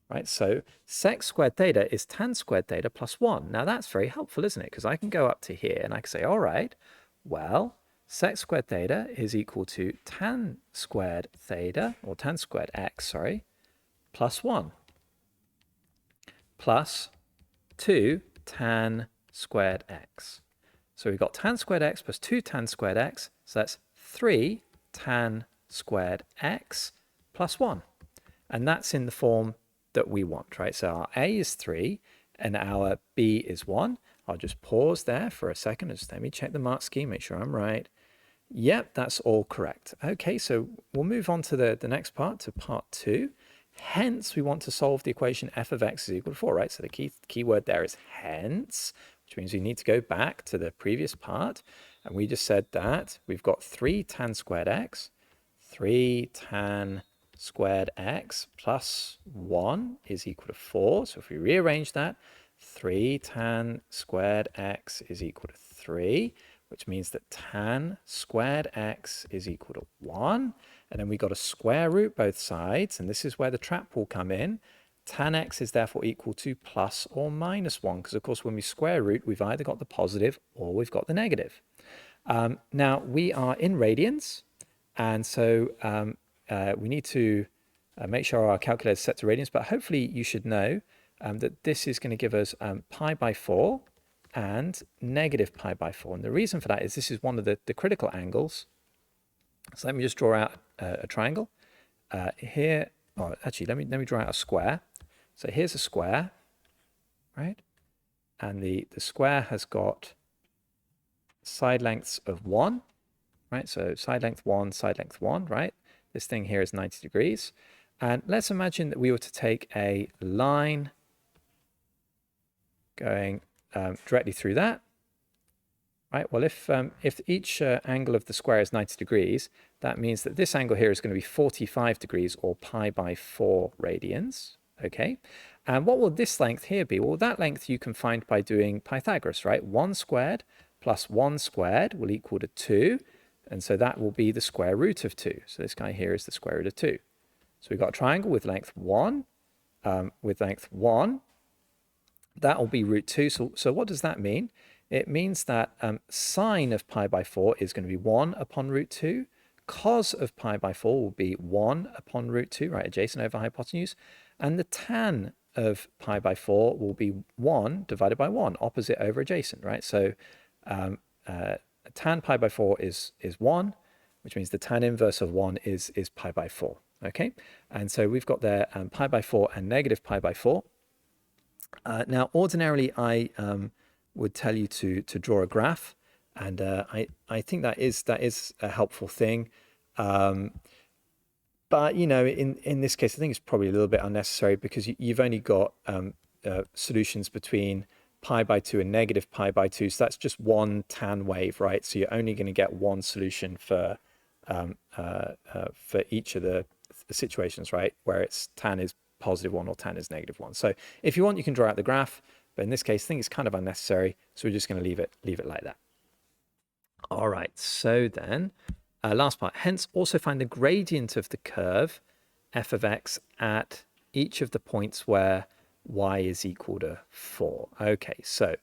Right, so sec squared theta is tan squared theta plus 1. Now that's very helpful, isn't it? Because I can go up to here and I can say, all right, well, sec squared theta is equal to tan squared theta, or tan squared x, sorry, plus 1, plus 2 tan squared x. So we've got tan squared x plus 2 tan squared x, so that's 3 tan squared x plus 1. And that's in the form that we want, right? So our a is 3 and our b is 1. I'll just pause there for a second and just let me check the mark scheme, make sure I'm right. Yep, that's all correct. Okay, so we'll move on to the next part, to part 2. Hence, we want to solve the equation f of x is equal to 4, right? So the key word there is hence, which means we need to go back to the previous part. And we just said that we've got 3 tan squared x, 3 tan squared x plus 1 is equal to 4. So if we rearrange that, 3 tan squared x is equal to 3, which means that tan squared x is equal to 1. And then we got a square root both sides, and this is where the trap will come in. Tan x is therefore equal to plus or minus 1, because of course when we square root, we've either got the positive or we've got the negative. Now we are in radians, and so we need to make sure our calculator is set to radians, but hopefully you should know that this is going to give us pi by 4 and negative pi by 4. And the reason for that is this is one of the critical angles. So let me just draw out a triangle here. Or actually, let me draw out a square. So here's a square, right? And the square has got side lengths of 1, right? So side length 1, right? This thing here is 90 degrees. And let's imagine that we were to take a line going directly through that, right? Well, if each angle of the square is 90 degrees, that means that this angle here is going to be 45 degrees, or pi by 4 radians, okay? And what will this length here be? Well, that length you can find by doing Pythagoras, right? 1 squared plus 1 squared will equal to 2, and so that will be the square root of 2. So this guy here is the square root of 2. So we've got a triangle with length 1, that will be root 2. So what does that mean? It means that sine of pi by 4 is going to be 1 upon root 2. Cos of pi by 4 will be 1 upon root 2, right, adjacent over hypotenuse. And the tan of pi by 4 will be 1 divided by 1, opposite over adjacent, right? So tan pi by 4 is 1, which means the tan inverse of 1 is pi by 4, okay? And so we've got there pi by 4 and negative pi by 4. Now, ordinarily, I would tell you to draw a graph, and I think that is a helpful thing. But you know, in this case, I think it's probably a little bit unnecessary, because you've only got solutions between pi by 2 and negative pi by 2, so that's just one tan wave, right? So you're only going to get one solution for each of the situations, right, where it's tan is positive 1 or tan is negative 1. So if you want, you can draw out the graph, but in this case, I think it's kind of unnecessary, so we're just going to leave it like that. All right, so then last part, hence also find the gradient of the curve f of x at each of the points where y is equal to 4. Okay, so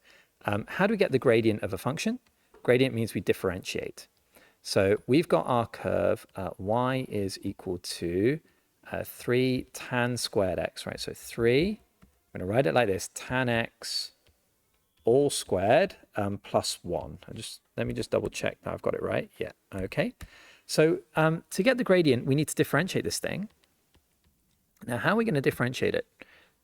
how do we get the gradient of a function? Gradient means we differentiate. So we've got our curve, y is equal to 3 tan squared x, right? So 3, I'm going to write it like this, tan x all squared plus 1. Let me just double check that I've got it right. Yeah, okay. So to get the gradient, we need to differentiate this thing. Now, how are we going to differentiate it?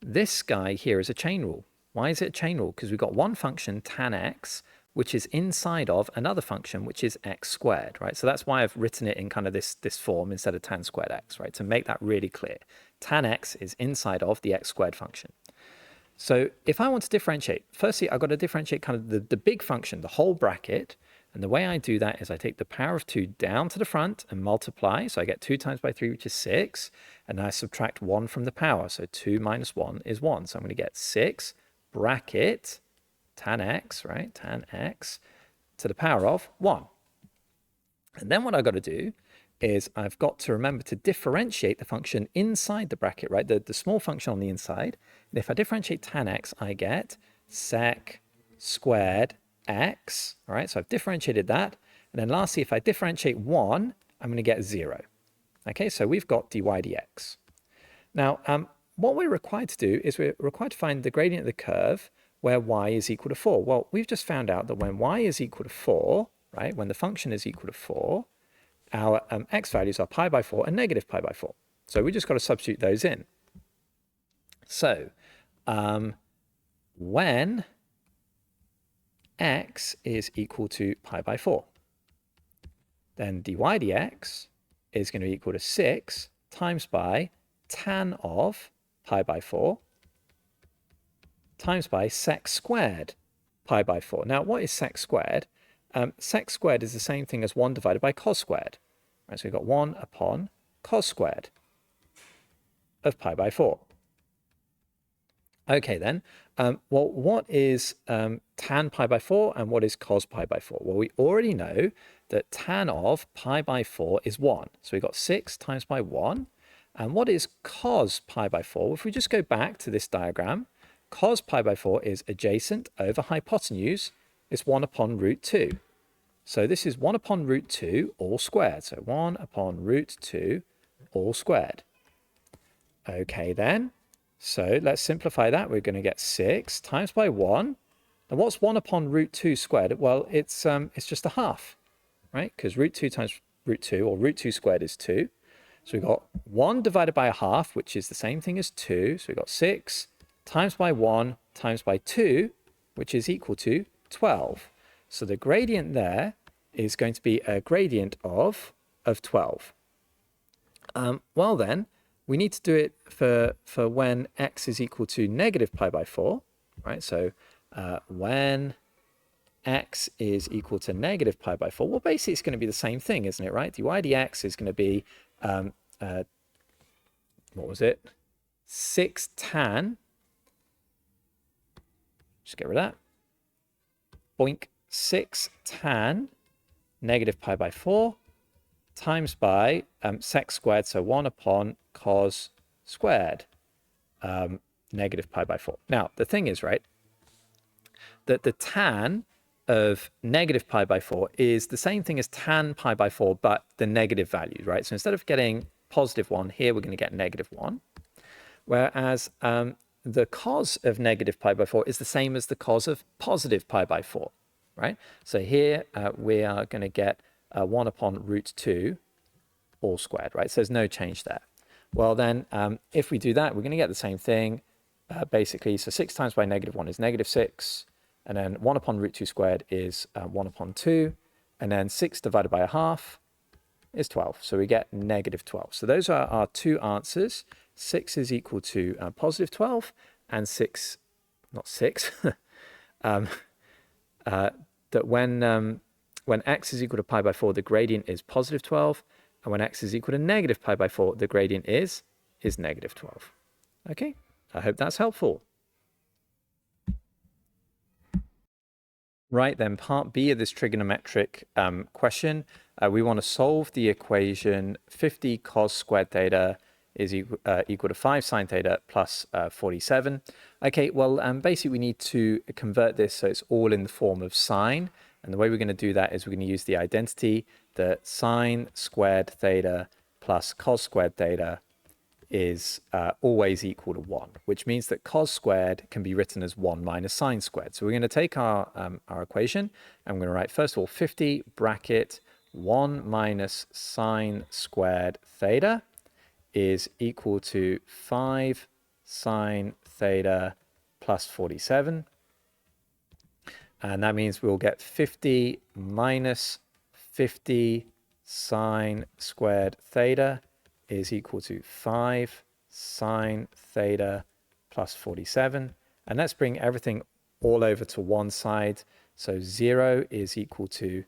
this guy here is a chain rule. Why is it a chain rule? Because we've got one function, tan x, which is inside of another function, which is x squared, right? So that's why I've written it in kind of this form instead of tan squared x, right? To make that really clear. Tan x is inside of the x squared function. So if I want to differentiate, firstly, I've got to differentiate kind of the big function, the whole bracket. And the way I do that is I take the power of 2 down to the front and multiply. So I get 2 times by 3, which is 6. And I subtract 1 from the power. So 2 minus 1 is 1. So I'm going to get 6 bracket tan x, right? Tan x to the power of 1. And then what I've got to do is I've got to remember to differentiate the function inside the bracket, right? The small function on the inside. And if I differentiate tan x, I get sec squared x, all right? So I've differentiated that. And then lastly, if I differentiate 1, I'm going to get 0. Okay, so we've got dy dx. Now, what we're required to do is we're required to find the gradient of the curve where y is equal to 4. Well, we've just found out that when y is equal to 4, right, when the function is equal to 4, our x values are pi by 4 and negative pi by 4. So we just got to substitute those in. So when x is equal to pi by 4, then dy dx is going to be equal to 6 times by tan of pi by 4 times by sec squared pi by 4. Now, what is sec squared? Sec squared is the same thing as 1 divided by cos squared. Right, so we've got 1 upon cos squared of pi by 4. Okay, then. Well, what is tan pi by 4 and what is cos pi by 4? Well, we already know that tan of pi by 4 is 1. So we've got 6 times by 1. And what is cos pi by 4? Well, if we just go back to this diagram, cos pi by 4 is adjacent over hypotenuse. It's 1 upon root 2. So this is 1 upon root 2 all squared. So 1 upon root 2 all squared. Okay, then. So let's simplify that. We're going to get 6 times by 1. And what's 1 upon root 2 squared? Well, it's just a half, right? Because root 2 times root 2, or root 2 squared is 2. So we've got 1 divided by a half, which is the same thing as 2. So we've got 6 times by 1 times by 2, which is equal to 12. So the gradient there is going to be a gradient of 12. Well then, we need to do it for when x is equal to negative pi by 4, right? So when x is equal to negative pi by 4, well, basically it's going to be the same thing, isn't it, right? dy dx is going to be, what was it? 6 tan, just get rid of that, boink, 6 tan negative pi by 4 times by sec squared, so 1 upon cos squared negative pi by 4. Now, the thing is, right, that the tan of negative pi by 4 is the same thing as tan pi by 4, but the negative values, right? So instead of getting positive 1, here we're going to get negative 1. Whereas the cos of negative pi by 4 is the same as the cos of positive pi by 4, right? So here we are going to get 1 upon root 2 all squared, right? So there's no change there. Well, then if we do that, we're going to get the same thing, basically. So 6 times by negative 1 is negative 6. And then 1 upon root 2 squared is 1 upon 2. And then 6 divided by a half is 12. So we get negative 12. So those are our two answers. 6 is equal to positive 12, and 6, not 6, that when x is equal to pi by 4, the gradient is positive 12, and when x is equal to negative pi by 4, the gradient is negative 12. Okay, I hope that's helpful. Right, then part B of this trigonometric question, we want to solve the equation 50 cos squared theta is equal to 5 sine theta plus 47. Okay, well, basically we need to convert this so it's all in the form of sine. And the way we're going to do that is we're going to use the identity that sine squared theta plus cos squared theta is always equal to 1, which means that cos squared can be written as 1 minus sine squared. So we're going to take our equation, and we're going to write, first of all, 50 bracket 1 minus sine squared theta is equal to 5 sine theta plus 47. And that means we'll get 50 minus 50 sine squared theta is equal to 5 sine theta plus 47. And let's bring everything all over to one side. So 0 is equal to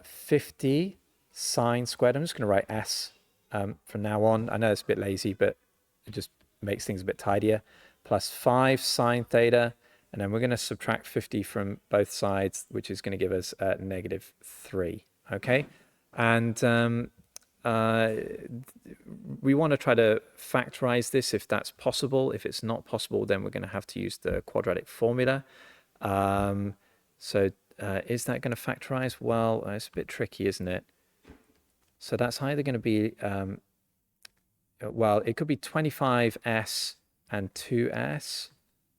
50 sine squared. I'm just going to write s from now on. I know it's a bit lazy, but it just makes things a bit tidier. Plus 5 sine theta. And then we're going to subtract 50 from both sides, which is going to give us negative 3. Okay. And we want to try to factorize this if that's possible. If it's not possible, then we're going to have to use the quadratic formula. So is that going to factorize? Well, it's a bit tricky, isn't it? So that's either going to be, well, it could be 25s and 2s,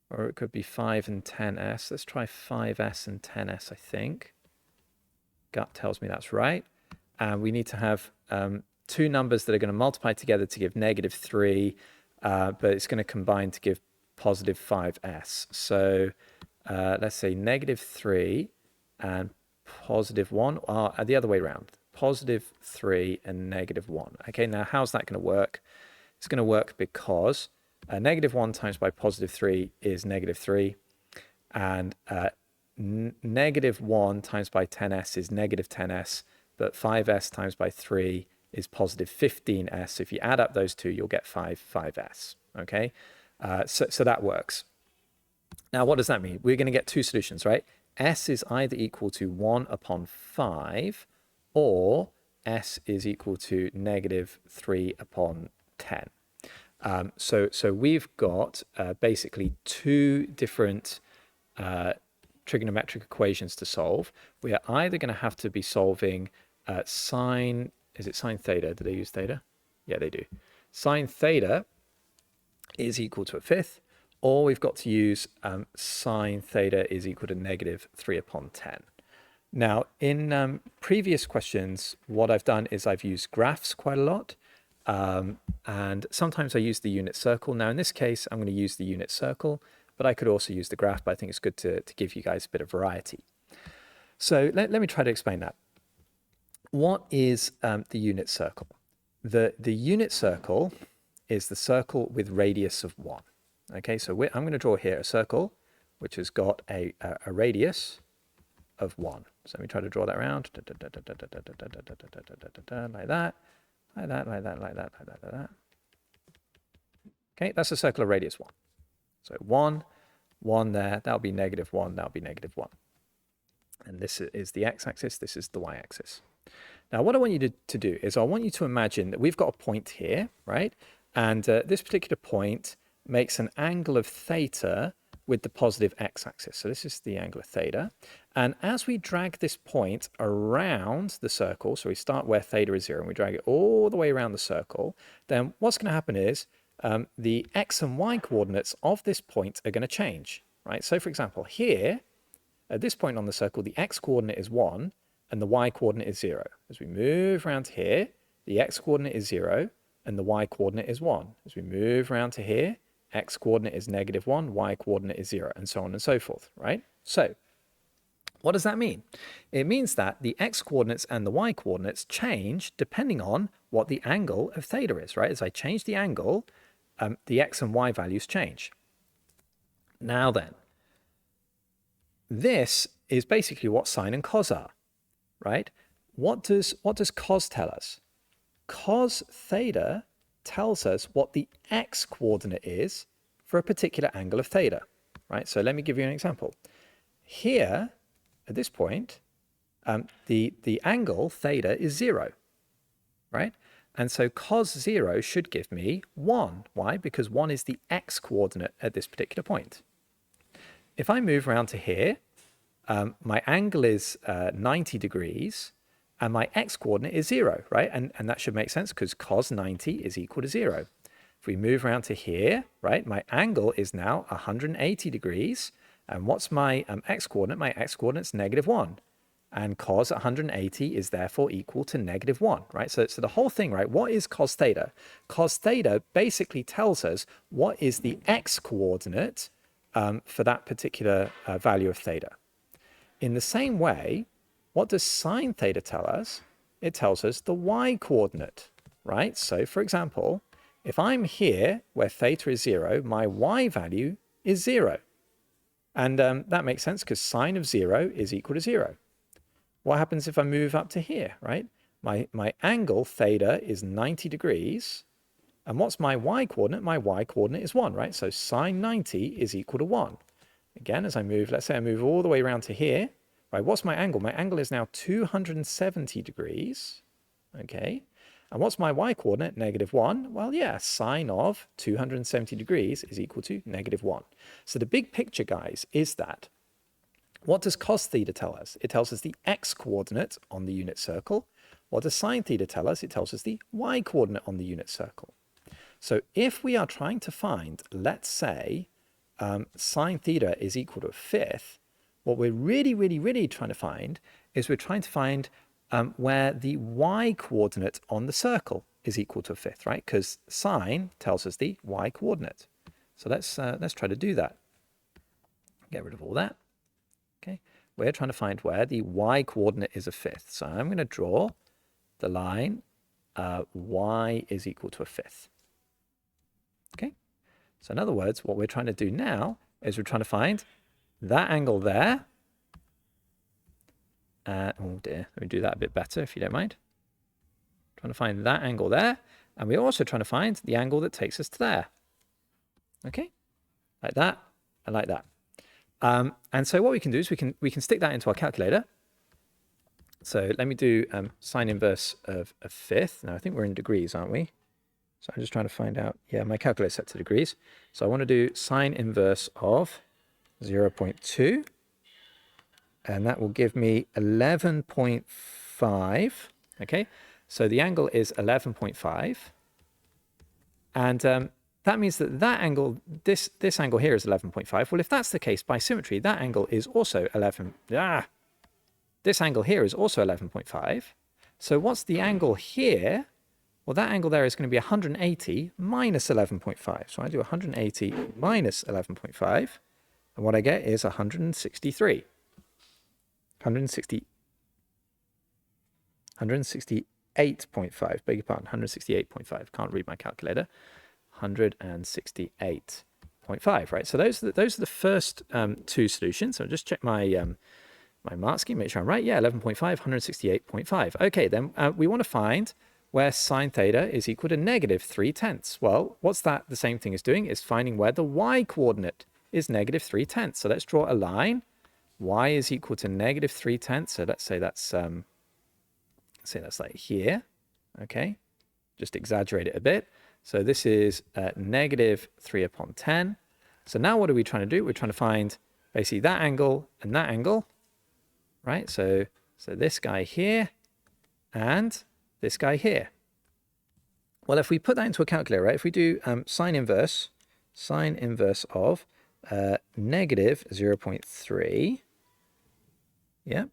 or it could be 5 and 10s. Let's try 5s and 10s, I think. Gut tells me that's right. And we need to have two numbers that are going to multiply together to give negative 3, but it's going to combine to give positive 5s. So let's say negative 3 and positive 1 are the other way around. Positive 3 and negative 1. Okay, now how's that going to work? It's going to work because negative 1 times by positive 3 is negative 3, and negative 1 times by 10s is negative 10s, but 5s times by 3 is positive 15s. So if you add up those two, you'll get 5s. Okay, so that works. Now, what does that mean? We're going to get two solutions, right? S is either equal to 1 upon 5, or S is equal to negative 3 upon 10. So we've got basically two different trigonometric equations to solve. We are either going to have to be solving sine, is it sine theta? Do they use theta? Yeah, they do. Sine theta is equal to a fifth, or we've got to use sine theta is equal to negative 3 upon 10. Now, in previous questions, what I've done is I've used graphs quite a lot. And sometimes I use the unit circle. Now, in this case, I'm going to use the unit circle, but I could also use the graph, but I think it's good to give you guys a bit of variety. So let me try to explain that. What is the unit circle? The unit circle is the circle with radius of 1. Okay, so I'm going to draw here a circle which has got a radius of 1. So let me try to draw that around, like that. Like that, like that, like that, like that, like that. Okay, that's a circle of radius 1. So 1, 1 there, that'll be negative 1, that'll be negative 1. And this is the x-axis, this is the y-axis. Now, what I want you to do is I want you to imagine that we've got a point here, right? And this particular point makes an angle of theta with the positive x-axis. So this is the angle of theta. And as we drag this point around the circle, so we start where theta is 0 and we drag it all the way around the circle, then what's going to happen is the x and y coordinates of this point are going to change, right? So for example, here, at this point on the circle, the x coordinate is 1 and the y coordinate is 0. As we move around here, the x coordinate is 0 and the y coordinate is 1. As we move around to here, x coordinate is negative 1, y coordinate is 0, and so on and so forth, right? So what does that mean? It means that the x coordinates and the y coordinates change depending on what the angle of theta is, right? As I change the angle, the x and y values change. Now then, this is basically what sine and cos are, right? What does cos tell us? Cos theta tells us what the x coordinate is for a particular angle of theta, right? So let me give you an example. Here, at this point, the angle theta is 0, right? And so cos 0 should give me 1. Why? Because 1 is the x coordinate at this particular point. If I move around to here, my angle is 90 degrees, and my x coordinate is 0, right? And that should make sense because cos 90 is equal to 0. If we move around to here, right, my angle is now 180 degrees. And what's my x coordinate? My x coordinate's negative 1. And cos 180 is therefore equal to -1, right? So the whole thing, right? What is cos theta? Cos theta basically tells us what is the x coordinate for that particular value of theta. In the same way, what does sine theta tell us? It tells us the y coordinate, right? So for example, if I'm here where theta is 0, my y value is 0. And that makes sense because sine of 0 is equal to 0. What happens if I move up to here, right? My angle theta is 90 degrees. And what's my y coordinate? My y coordinate is 1, right? So sine 90 is equal to 1. Again, as I move, let's say I move all the way around to here, right? What's my angle? My angle is now 270 degrees, okay? And what's my y coordinate? -1. Well, yeah, sine of 270 degrees is equal to -1. So the big picture, guys, is that what does cos theta tell us? It tells us the x coordinate on the unit circle. What does sine theta tell us? It tells us the y coordinate on the unit circle. So if we are trying to find, let's say, sine theta is equal to a fifth, what we're really trying to find is we're trying to find where the y coordinate on the circle is equal to a fifth, right? Because sine tells us the y coordinate. So let's try to do that. Get rid of all that. Okay, we're trying to find where the y coordinate is a fifth. So I'm going to draw the line y is equal to a fifth. Okay, so in other words, what we're trying to do now is we're trying to find that angle there. Oh dear, let me do that a bit better if you don't mind. Trying to find that angle there. And we're also trying to find the angle that takes us to there. Okay, like that and like that. And so what we can do is we can stick that into our calculator. So let me do sine inverse of a fifth. Now I think we're in degrees, aren't we? So I'm just trying to find out. Yeah, my calculator's set to degrees. So I want to do sine inverse of 0.2. And that will give me 11.5. Okay, so the angle is 11.5. And that means that angle, this angle here is 11.5. Well, if that's the case, by symmetry, that angle is also 11. This angle here is also 11.5. So what's the angle here? Well, that angle there is going to be 180 minus 11.5. So I do 180 minus 11.5. And what I get is 163. 168.5, beg your pardon, 168.5. Can't read my calculator. 168.5, right? So those are the first two solutions. So I'll just check my my mark scheme, make sure I'm right. Yeah, 11.5, 168.5. Okay, then we want to find where sine theta is equal to -3/10. Well, what's that the same thing as doing? Is finding where the y coordinate is -3/10. So let's draw a line. Y is equal to -3/10. So let's say that's like here. Okay, just exaggerate it a bit. So this is -3/10. So now what are we trying to do? We're trying to find basically that angle and that angle, right? So this guy here and this guy here. Well, if we put that into a calculator, right? If we do sine inverse of -0.3. Yeah.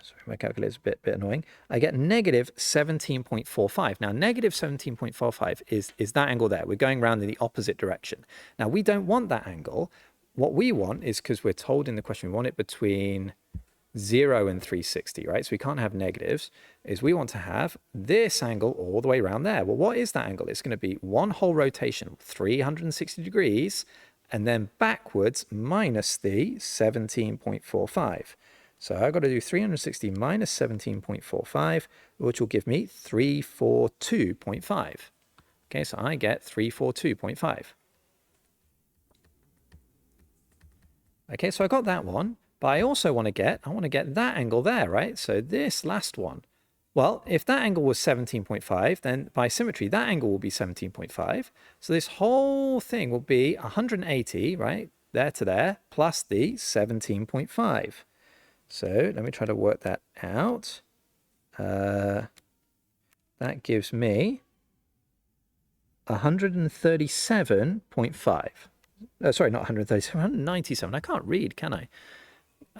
Sorry, my calculator's a bit annoying. I get -17.45. Now, -17.45 is that angle there. We're going around in the opposite direction. Now, we don't want that angle. What we want is, because we're told in the question, we want it between 0 and 360, right? So we can't have negatives, is we want to have this angle all the way around there. Well, what is that angle? It's going to be one whole rotation, 360 degrees, and then backwards minus the 17.45. So I've got to do 360 minus 17.45, which will give me 342.5. Okay, so I get 342.5. Okay, so I got that one, but I also want to get that angle there, right? So this last one. Well, if that angle was 17.5, then by symmetry, that angle will be 17.5. So this whole thing will be 180, right, there to there, plus the 17.5. So let me try to work that out. That gives me 137.5. Sorry, not 137, 197. I can't read, can I?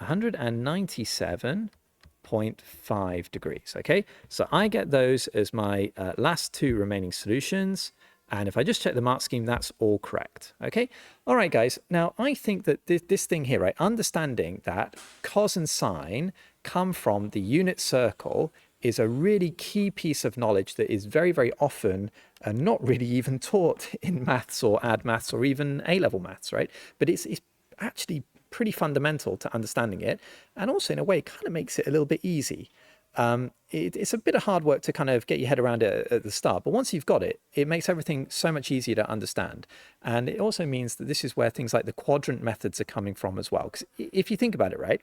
197.5 degrees. Okay, so I get those as my last two remaining solutions. And if I just check the mark scheme, that's all correct. Okay. All right, guys. Now, I think that this thing here, right, understanding that cos and sine come from the unit circle is a really key piece of knowledge that is very, very often not really even taught in maths or ad maths or even A-level maths, right? But it's actually pretty fundamental to understanding it. And also, in a way, kind of makes it a little bit easy. It's a bit of hard work to kind of get your head around it at the start, but once you've got it, it makes everything so much easier to understand. And it also means that this is where things like the quadrant methods are coming from as well. Because if you think about it, right,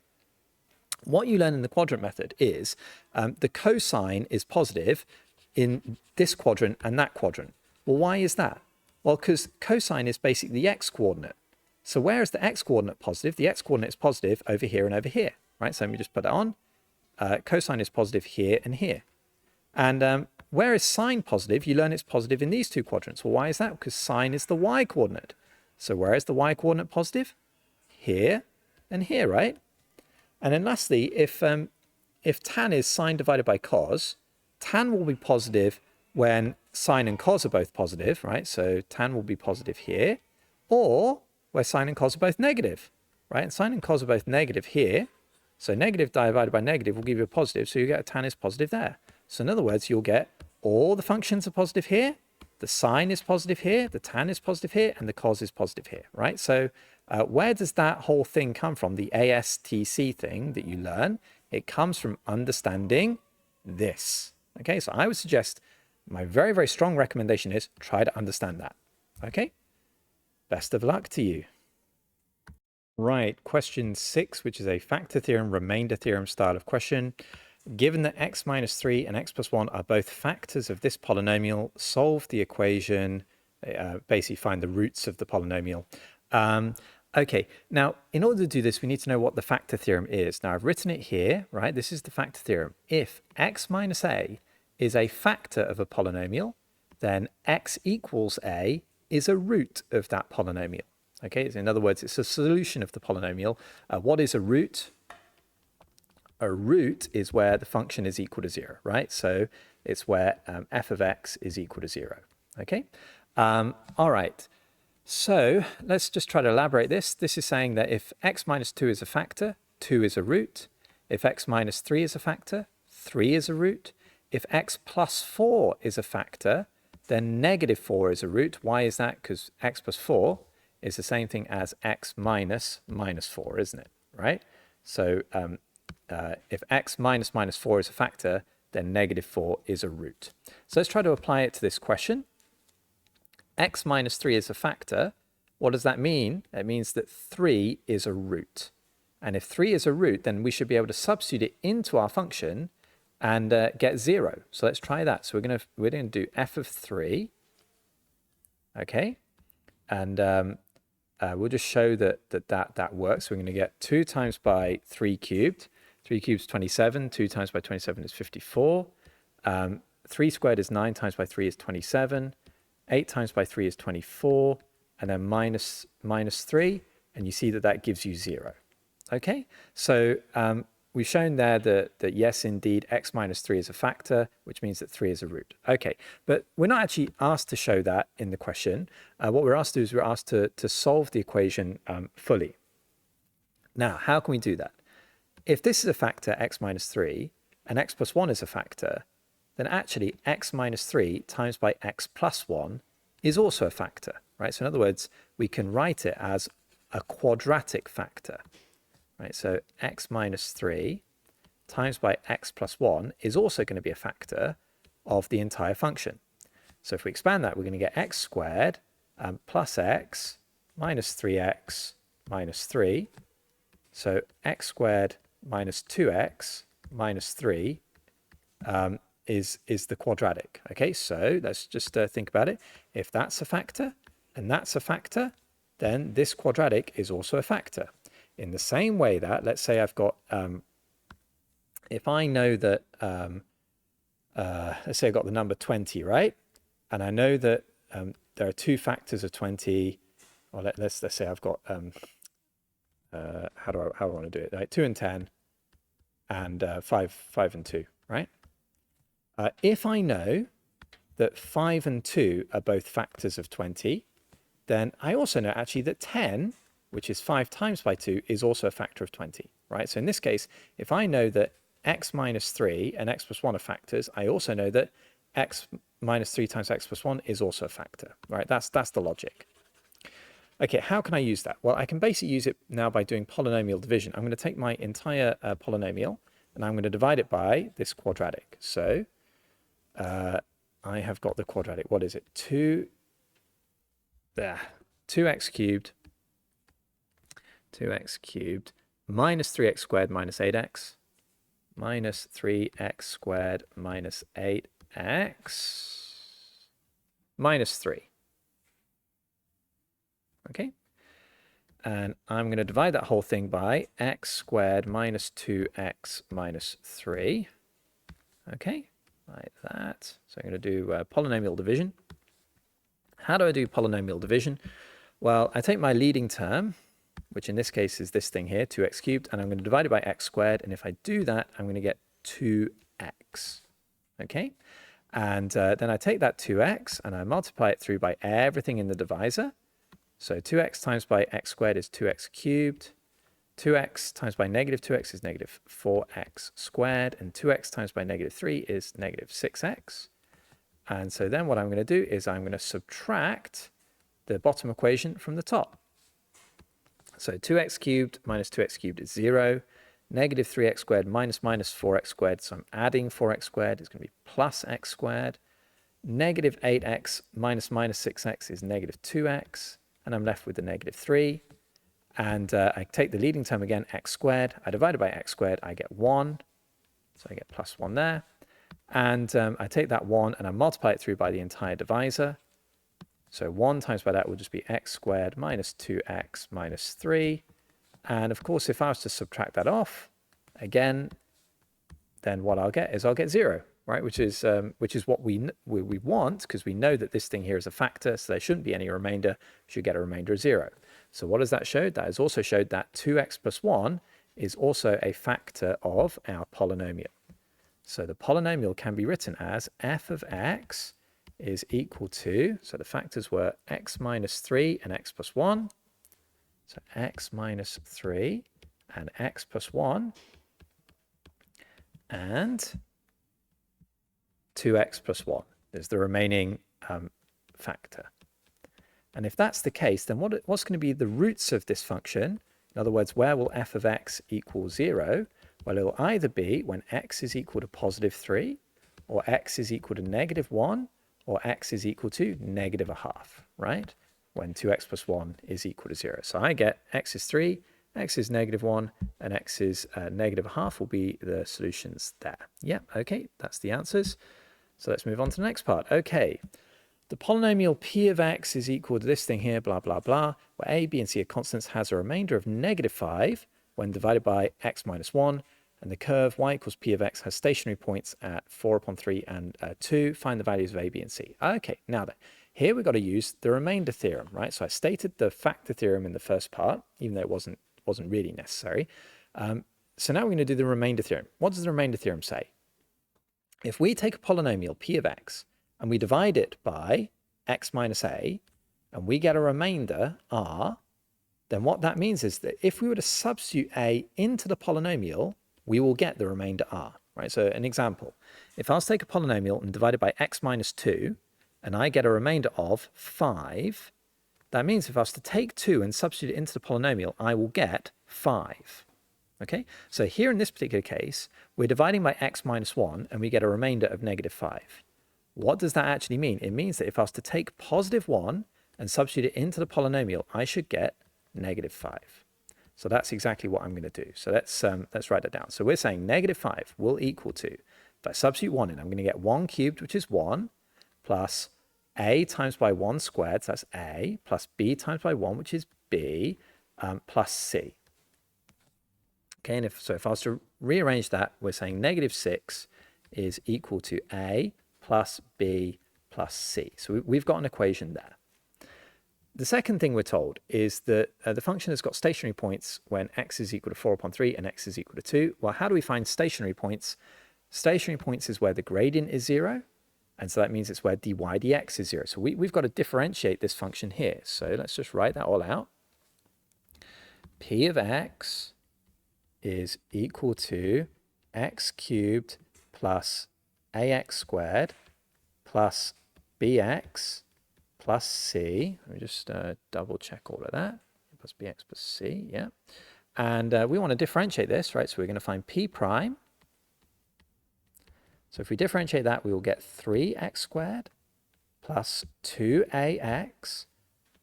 what you learn in the quadrant method is the cosine is positive in this quadrant and that quadrant. Well, why is that? Well, because cosine is basically the x-coordinate. So where is the x-coordinate positive? The x-coordinate is positive over here and over here, right? So let me just put that on. Cosine is positive here and here. And where is sine positive? You learn it's positive in these two quadrants. Well, why is that? Because sine is the y-coordinate. So where is the y-coordinate positive? Here and here, right? And then lastly, if tan is sine divided by cos, tan will be positive when sine and cos are both positive, right? So tan will be positive here, or where sine and cos are both negative, right? And sine and cos are both negative here. So negative divided by negative will give you a positive, so you get a tan is positive there. So in other words, you'll get all the functions are positive here, the sine is positive here, the tan is positive here, and the cos is positive here, right? So where does that whole thing come from, the ASTC thing that you learn? It comes from understanding this. Okay, so I would suggest my very, very strong recommendation is try to understand that. Okay, best of luck to you. Right, question 6, which is a factor theorem, remainder theorem style of question. Given that x minus 3 and x plus 1 are both factors of this polynomial, solve the equation, basically find the roots of the polynomial. Okay, now in order to do this, we need to know what the factor theorem is. Now I've written it here, right? This is the factor theorem. If x minus a is a factor of a polynomial, then x equals a is a root of that polynomial. Okay, so in other words, it's a solution of the polynomial. What is a root? A root is where the function is equal to 0, right? So it's where f of x is equal to 0. Okay, all right. So let's just try to elaborate this. This is saying that if x minus 2 is a factor, 2 is a root. If x minus 3 is a factor, 3 is a root. If x plus 4 is a factor, then negative 4 is a root. Why is that? Because x plus 4 is the same thing as x minus minus 4, isn't it? Right? So if x minus minus 4 is a factor, then negative 4 is a root. So let's try to apply it to this question. X minus 3 is a factor. What does that mean? It means that 3 is a root. And if 3 is a root, then we should be able to substitute it into our function and get 0. So let's try that. So we're going to do f of 3. Okay. And we'll just show that works. So we're going to get 2 times by 3 cubed. 3 cubed is 27. 2 times by 27 is 54. 3 squared is 9 times by 3 is 27. 8 times by 3 is 24. And then minus 3. And you see that gives you 0. Okay? So we've shown there that yes, indeed, x minus 3 is a factor, which means that 3 is a root. Okay, but we're not actually asked to show that in the question. What we're asked to do is we're asked to solve the equation fully. Now, how can we do that? If this is a factor, x minus 3, and x plus 1 is a factor, then actually x minus 3 times by x plus 1 is also a factor, right? So in other words, we can write it as a quadratic factor. Right, so x minus 3 times by x plus 1 is also going to be a factor of the entire function. So if we expand that, we're going to get x squared plus x minus 3x minus 3. So x squared minus 2x minus 3 is the quadratic. Okay, so let's just think about it. If that's a factor and that's a factor, then this quadratic is also a factor. In the same way that, let's say I've got, if I know that, let's say I've got the number 20, right? And I know that there are 2 factors of 20, or let's say I've got how do I want to do it? Like 2 and 10 and 5 and 2, right? If I know that 5 and 2 are both factors of 20, then I also know actually that 10, which is 5 times by 2, is also a factor of 20, right? So in this case, if I know that x minus 3 and x plus 1 are factors, I also know that x minus 3 times x plus 1 is also a factor, right? That's the logic. Okay, how can I use that? Well, I can basically use it now by doing polynomial division. I'm going to take my entire polynomial and I'm going to divide it by this quadratic. So I have got the quadratic. What is it? 2x cubed minus 3x squared minus 8x minus 3x squared minus 8x minus 3. Okay, and I'm going to divide that whole thing by x squared minus 2x minus 3. Okay, like that. So I'm going to do polynomial division. How do I do polynomial division? Well, I take my leading term, which in this case is this thing here, 2x cubed, and I'm going to divide it by x squared. And if I do that, I'm going to get 2x. Okay, and then I take that 2x and I multiply it through by everything in the divisor. So 2x times by x squared is 2x cubed. 2x times by negative 2x is negative 4x squared. And 2x times by negative 3 is negative 6x. And so then what I'm going to do is I'm going to subtract the bottom equation from the top. So 2x cubed minus 2x cubed is 0. Negative 3x squared minus 4x squared. So I'm adding 4x squared. It's going to be plus x squared. Negative 8x minus 6x is negative 2x. And I'm left with the negative 3. And I take the leading term again, x squared. I divide it by x squared, I get 1. So I get plus 1 there. And I take that 1 and I multiply it through by the entire divisor. So 1 times by that will just be x squared minus 2x minus 3. And of course, if I was to subtract that off, again, then what I'll get is I'll get 0. Right, which is what we want, because we know that this thing here is a factor, so there shouldn't be any remainder. We should get a remainder of 0. So what has that showed? That has also showed that 2x plus 1 is also a factor of our polynomial. So the polynomial can be written as f of x is equal to, so the factors were x minus 3 and x plus 1. So x minus 3 and x plus 1 and 2x plus 1 is the remaining factor. And if that's the case, then what's going to be the roots of this function? In other words, where will f of x equal 0? Well, it will either be when x is equal to positive 3, or x is equal to negative 1, or x is equal to negative 1/2, right? When 2x plus 1 is equal to 0. So I get x is 3, x is negative 1, and x is negative 1/2 will be the solutions there. Yeah, okay, that's the answers. So let's move on to the next part. Okay, the polynomial p of x is equal to this thing here, blah, blah, blah, where a, b, and c are constants, has a remainder of negative 5 when divided by x minus 1, and the curve y equals p of x has stationary points at 4/3 and 2. Find the values of a, b, and c. Okay, now then, here we've got to use the remainder theorem, right? So I stated the factor theorem in the first part, even though it wasn't really necessary. So now we're going to do the remainder theorem. What does the remainder theorem say? If we take a polynomial p of x and we divide it by x minus a, and we get a remainder r, then what that means is that if we were to substitute a into the polynomial, we will get the remainder r, right? So an example, if I was to take a polynomial and divide it by x minus 2, and I get a remainder of 5, that means if I was to take 2 and substitute it into the polynomial, I will get 5. Okay, so here in this particular case, we're dividing by x minus 1 and we get a remainder of negative 5. What does that actually mean? It means that if I was to take positive 1 and substitute it into the polynomial, I should get negative 5. So that's exactly what I'm going to do. So let's write that down. So we're saying negative 5 will equal to, if I substitute 1 in, I'm going to get 1 cubed, which is 1, plus a times by 1 squared, so that's a, plus b times by 1, which is b, plus c. Okay, and if I was to rearrange that, we're saying negative 6 is equal to a plus b plus c. So we've got an equation there. the second thing we're told is that the function has got stationary points when x is equal to 4 upon 3 and x is equal to 2. Well, how do we find stationary points? Stationary points is where the gradient is 0. And so that means it's where dy dx is 0. So we've got to differentiate this function here. So let's just write that all out. P of x is equal to x cubed plus ax squared plus bx plus c. Let me just double check all of that. Plus bx plus c, yeah. And we want to differentiate this, right? So we're going to find p prime. So if we differentiate that, we will get 3x squared plus 2ax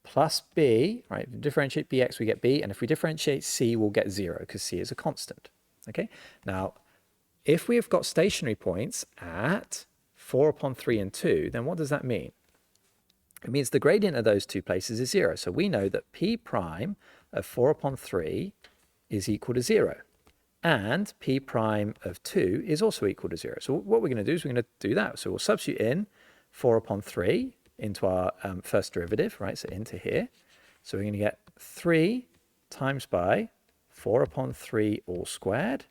plus b, right? If we differentiate bx, we get b. And if we differentiate c, we'll get 0 because c is a constant, okay? Now, if we have got stationary points at 4 upon 3 and 2, then what does that mean? It means the gradient of those two places is 0. So we know that p prime of 4 upon 3 is equal to 0. And p prime of 2 is also equal to 0. So what we're going to do is we're going to do that. So we'll substitute in 4 upon 3 into our first derivative, right? So into here. So we're going to get 3 times by 4 upon 3 all squared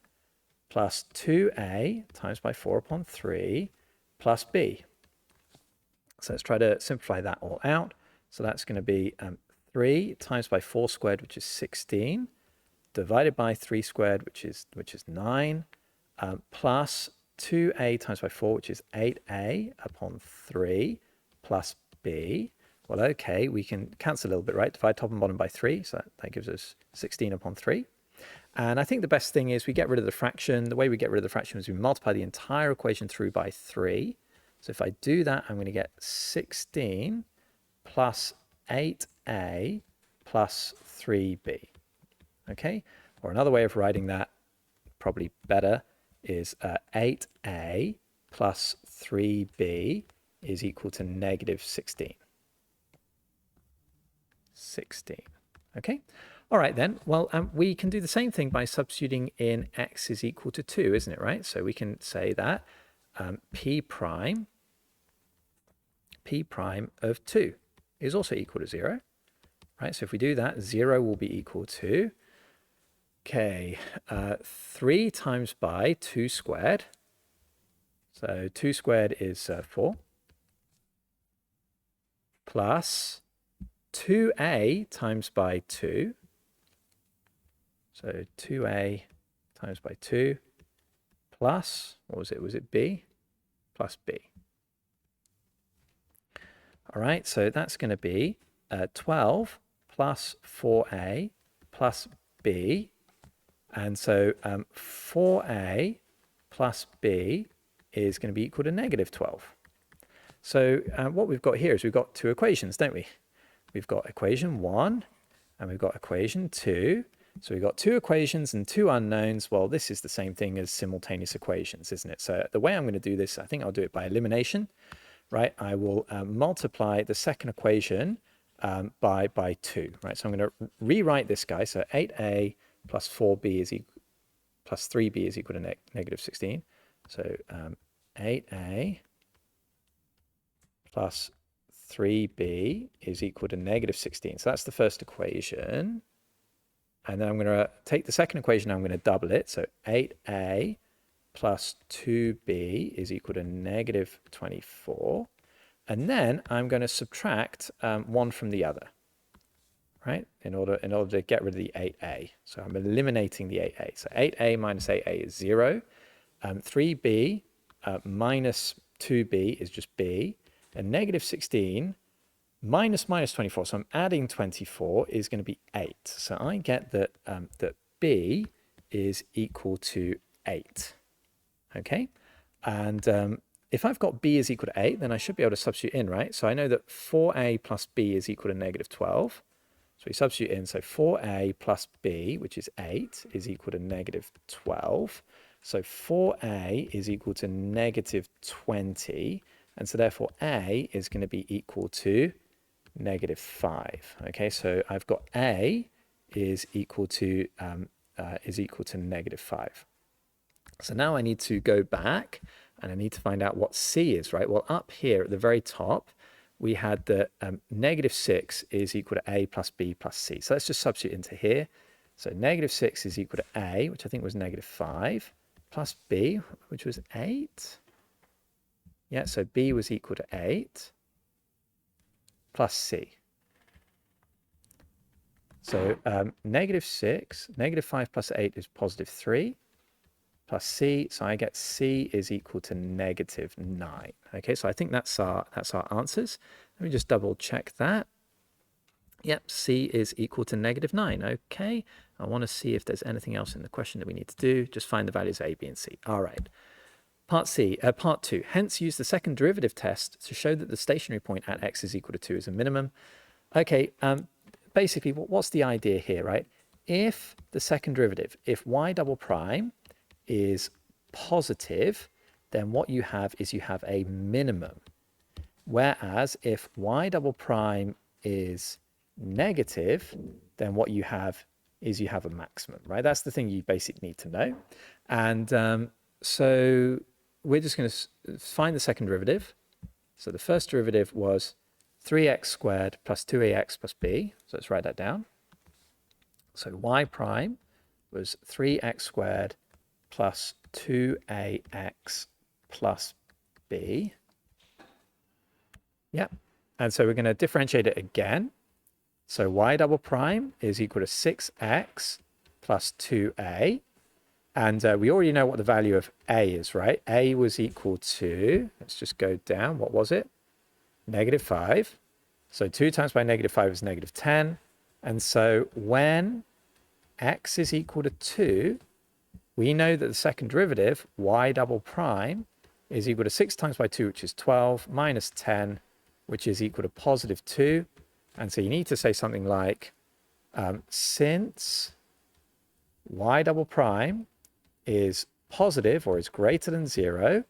plus 2a times by 4 upon 3 plus b. So let's try to simplify that all out. So that's going to be 3 times by 4 squared, which is 16, divided by 3 squared, which is 9, plus 2a times by 4, which is 8a upon 3, plus b. Well, okay, we can cancel a little bit, right? Divide top and bottom by 3, so that gives us 16 upon 3. And I think the best thing is we get rid of the fraction. The way we get rid of the fraction is we multiply the entire equation through by 3. So if I do that, I'm going to get 16 plus 8a plus 3b. Okay, or another way of writing that, probably better, is 8a plus 3b is equal to negative 16. 16. Okay, all right then. Well, we can do the same thing by substituting in x is equal to 2, isn't it, right? So we can say that p prime of 2 is also equal to 0, right? So if we do that, 0 will be equal to, okay, 3 times by 2 squared. So 2 squared is 4, plus 2a times by 2. So 2a times by 2 plus, what was it? Was it b? Plus b. All right, so that's going to be 12 plus 4a plus b. And so 4a plus b is going to be equal to negative 12. So what we've got here is we've got two equations, don't we? We've got equation 1 and we've got equation 2. So we've got two equations and two unknowns. Well, this is the same thing as simultaneous equations, isn't it? So the way I'm going to do this, I think I'll do it by elimination, right? I will multiply the second equation by 2, right? So I'm going to rewrite this guy. So 8a plus 4b is equal, plus 3b is equal to negative 16. So 8a plus 3b is equal to negative 16. So that's the first equation. And then I'm going to take the second equation, I'm going to double it. So 8a plus 2b is equal to negative 24. And then I'm going to subtract one from the other, right? In order to get rid of the 8a. So I'm eliminating the 8a. So 8a minus 8a is 0. 3b minus 2b is just b. And negative 16 minus 24, so I'm adding 24, is going to be 8. So I get that, that b is equal to 8. Okay? And if I've got b is equal to 8, then I should be able to substitute in, right? So I know that 4a plus b is equal to negative 12. So we substitute in, so 4a plus b, which is 8, is equal to negative 12. So 4a is equal to negative 20. And so therefore a is going to be equal to negative 5. Okay, so I've got a is equal to negative 5. So now I need to go back and I need to find out what c is, right? Well, up here at the very top, we had that -6 is equal to a plus b plus c. So let's just substitute into here. So -6 is equal to a, which I think was -5, plus b, which was 8. Yeah, so b was equal to 8, plus c. So -6, -5 plus 8 is +3, plus c. So I get c is equal to -9. Okay, so I think that's our answers. Let me just double check that. Yep, c is equal to -9. Okay, I want to see if there's anything else in the question that we need to do. Just find the values a, b, and c. All right. Part 2. Hence, use the second derivative test to show that the stationary point at x is equal to 2 is a minimum. Okay, basically, what's the idea here, right? If the second derivative, if y double prime is positive, then what you have is you have a minimum. Whereas if y double prime is negative, then what you have is you have a maximum, right? That's the thing you basically need to know. And so we're just going to find the second derivative. So the first derivative was 3x squared plus 2ax plus b. So let's write that down. So y prime was 3x squared plus 2ax plus b. Yep. And so we're going to differentiate it again. So y double prime is equal to 6x plus 2a. And we already know what the value of a is, right? A was equal to, let's just go down. What was it? -5. So 2 times by -5 is -10. And so when x is equal to 2, we know that the second derivative, y double prime, is equal to 6 times by 2, which is 12, minus 10, which is equal to +2. And so you need to say something like, since y double prime is positive or is greater than 0,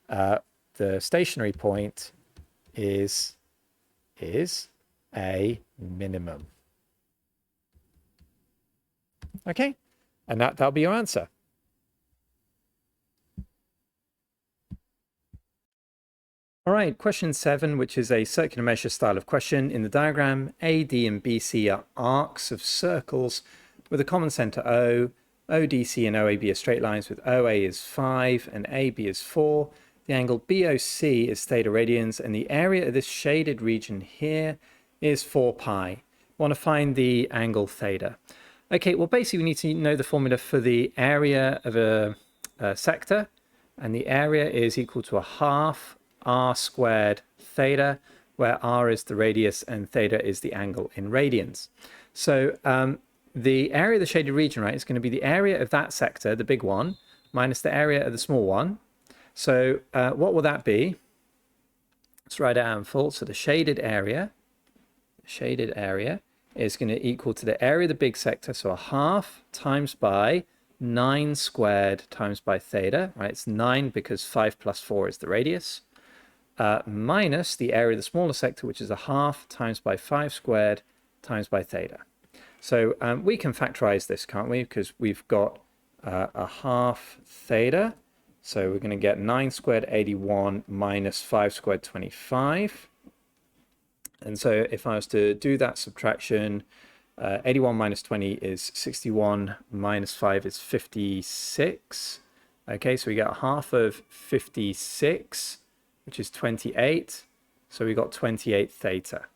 the stationary point is a minimum. Okay, and that'll be your answer. All right, question 7, which is a circular measure style of question. In the diagram, AD and BC are arcs of circles with a common center O. ODC and OAB are straight lines with OA is 5 and AB is 4. The angle BOC is theta radians, and the area of this shaded region here is 4 pi. We want to find the angle theta. Okay, well, basically we need to know the formula for the area of a sector, and the area is equal to 1/2 r squared theta, where r is the radius and theta is the angle in radians. So the area of the shaded region, right, is going to be the area of that sector, the big one, minus the area of the small one. So what will that be? Let's write it out in full. So the shaded area is going to equal to the area of the big sector, so 1/2 times by 9 squared times by theta, right? It's 9 because 5 plus 4 is the radius, minus the area of the smaller sector, which is 1/2 times by 5 squared times by theta. So we can factorize this, can't we? Because we've got 1/2 theta. So we're going to get 9 squared 81 minus 5 squared 25. And so if I was to do that subtraction, 81 minus 20 is 61, minus 5 is 56. Okay, so we get 1/2 of 56, which is 28. So we got 28 theta.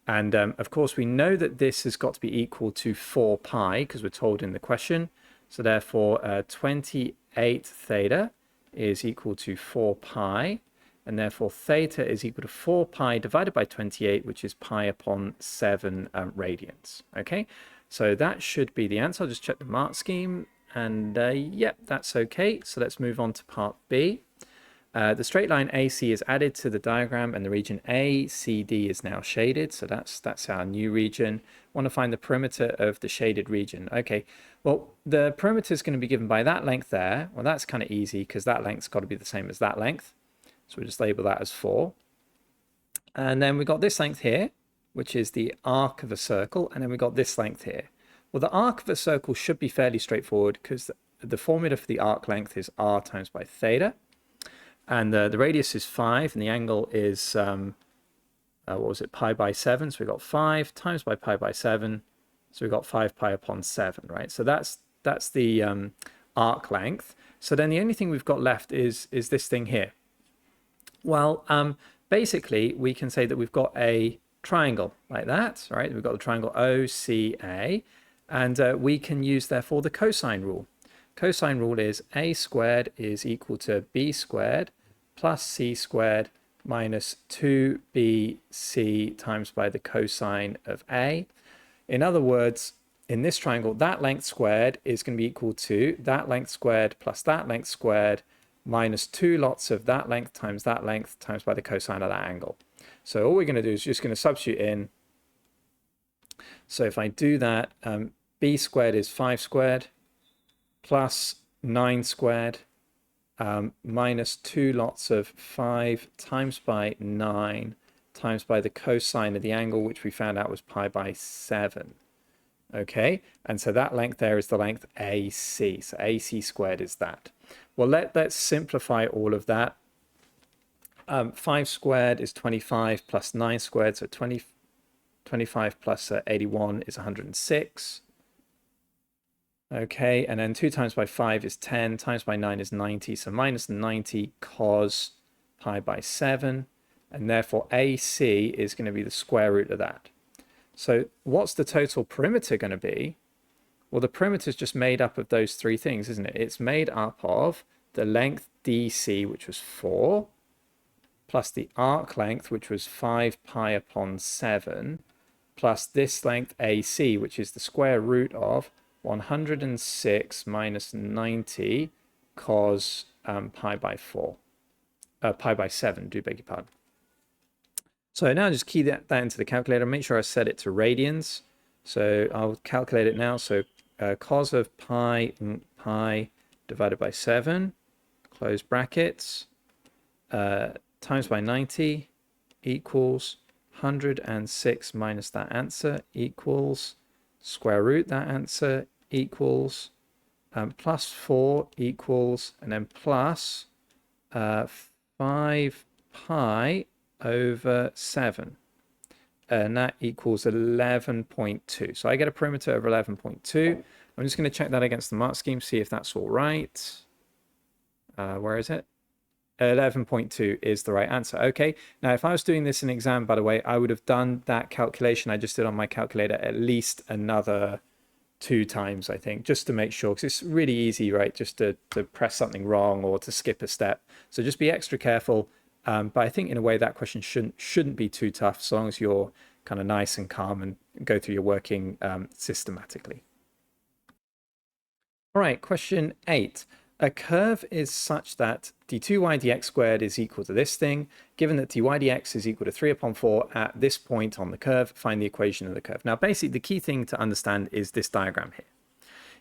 And of course, we know that this has got to be equal to 4 pi because we're told in the question. So therefore, 28 theta is equal to 4 pi. And therefore, theta is equal to 4 pi divided by 28, which is pi upon 7 radians. Okay, so that should be the answer. I'll just check the mark scheme. And yep, that's okay. So let's move on to part B. The straight line AC is added to the diagram and the region ACD is now shaded. So that's our new region. Want to find the perimeter of the shaded region. Okay, well, the perimeter is going to be given by that length there. Well, that's kind of easy because that length's got to be the same as that length. So we just label that as 4. And then we got this length here, which is the arc of a circle. And then we got this length here. Well, the arc of a circle should be fairly straightforward because the formula for the arc length is r times by theta. And the radius is 5 and the angle is what was it, pi by 7. So we got 5 times by pi by 7. So we got 5 pi upon 7, right? So that's the arc length. So then the only thing we've got left is this thing here. Well, basically, we can say that we've got a triangle like that, right? We've got the triangle OCA, and we can use, therefore, the cosine rule. Cosine rule is a squared is equal to b squared plus c squared minus 2bc times by the cosine of a. In other words, in this triangle, that length squared is going to be equal to that length squared plus that length squared minus 2 lots of that length times by the cosine of that angle. So all we're going to do is just going to substitute in. So if I do that, b squared is 5 squared plus 9 squared minus 2 lots of 5 times by 9 times by the cosine of the angle, which we found out was pi by 7. Okay, and so that length there is the length AC. So AC squared is that. Well, let's simplify all of that. 5 squared is 25 plus 9 squared, so 25 plus 81 is 106. Okay, and then 2 times by 5 is 10, times by 9 is 90, so minus 90 cos pi by 7, and therefore AC is going to be the square root of that. So what's the total perimeter going to be? Well, the perimeter is just made up of those three things, isn't it? It's made up of the length DC, which was 4, plus the arc length, which was 5 pi upon 7, plus this length AC, which is the square root of 106 minus 90 cos pi by 7, do beg your pardon. So now just key that into the calculator. Make sure I set it to radians. So I'll calculate it now. So cos of pi divided by 7, close brackets, times by 90 equals 106 minus that answer equals square root that answer equals plus 4 equals, and then plus 5 pi over 7, and that equals 11.2. So I get a perimeter of 11.2. I'm just going to check that against the mark scheme, see if that's all right. Where is it? 11.2 is the right answer. Okay, now if I was doing this in exam, by the way, I would have done that calculation I just did on my calculator at least another 2 times, I think, just to make sure, because it's really easy, right, just to press something wrong or to skip a step. So just be extra careful. But I think in a way that question shouldn't be too tough, as long as you're kind of nice and calm and go through your working systematically. All right, question 8. A curve is such that d2y dx squared is equal to this thing. Given that dy dx is equal to 3 upon 4 at this point on the curve, find the equation of the curve. Now, basically, the key thing to understand is this diagram here.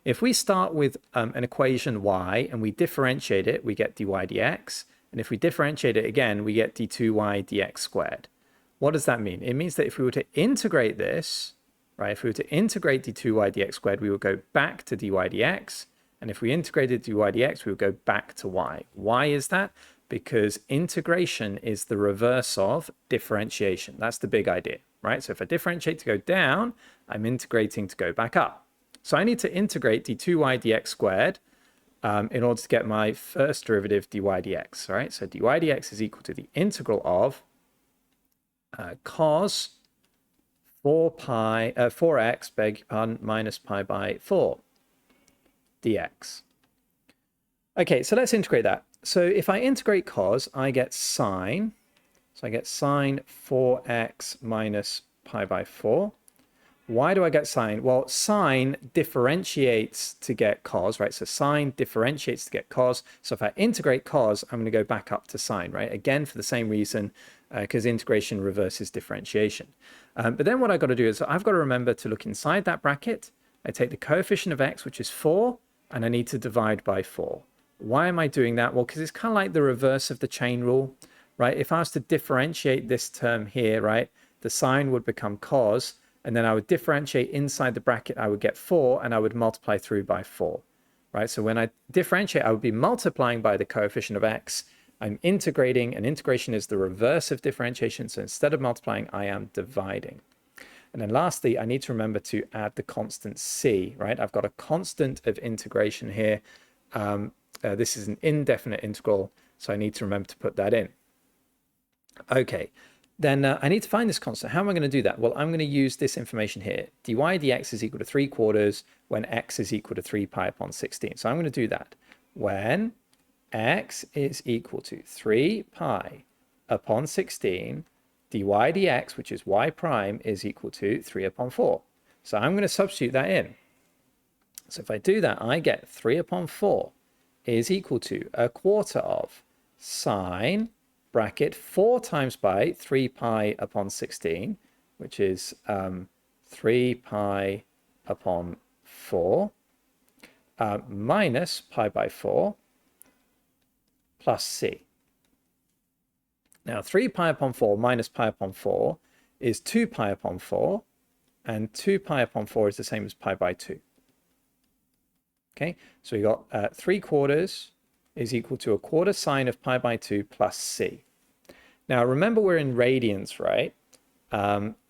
If we start with an equation y and we differentiate it, we get dy dx. And if we differentiate it again, we get d2y dx squared. What does that mean? It means that if we were to integrate this, right, if we were to integrate d2y dx squared, we would go back to dy dx. And if we integrated dy dx, we would go back to y. Why is that? Because integration is the reverse of differentiation. That's the big idea, right? So if I differentiate to go down, I'm integrating to go back up. So I need to integrate d2y dx squared in order to get my first derivative dy dx, right? So dy dx is equal to the integral of cos 4x, beg your pardon, minus pi by 4 dx. Okay, so let's integrate that. So if I integrate cos, I get sine. So I get sine 4x minus pi by 4. Why do I get sine? Well, sine differentiates to get cos, right? So sine differentiates to get cos. So if I integrate cos, I'm going to go back up to sine, right? Again, for the same reason, because integration reverses differentiation. But then what I've got to do is I've got to remember to look inside that bracket. I take the coefficient of x, which is 4, and I need to divide by 4. Why am I doing that? Well, because it's kind of like the reverse of the chain rule, right? If I was to differentiate this term here, right, the sine would become cos, and then I would differentiate inside the bracket, I would get 4, and I would multiply through by 4, right? So when I differentiate, I would be multiplying by the coefficient of x, I'm integrating, and integration is the reverse of differentiation. So instead of multiplying, I am dividing. And then lastly, I need to remember to add the constant c, right? I've got a constant of integration here. This is an indefinite integral, so I need to remember to put that in. Okay, then I need to find this constant. How am I going to do that? Well, I'm going to use this information here. dy dx is equal to 3/4 when x is equal to 3 pi upon 16. So I'm going to do that. When x is equal to 3 pi upon 16, dy dx, which is y prime, is equal to 3 upon 4. So I'm going to substitute that in. So if I do that, I get 3 upon 4 is equal to 1/4 of sine bracket 4 times by 3 pi upon 16, which is 3 pi upon 4, minus pi by 4 plus c. Now 3 pi upon 4 minus pi upon 4 is 2 pi upon 4, and 2 pi upon 4 is the same as pi by 2. Okay, so we got 3/4 is equal to 1/4 sine of pi by 2 plus c. Now remember, we're in radians, right?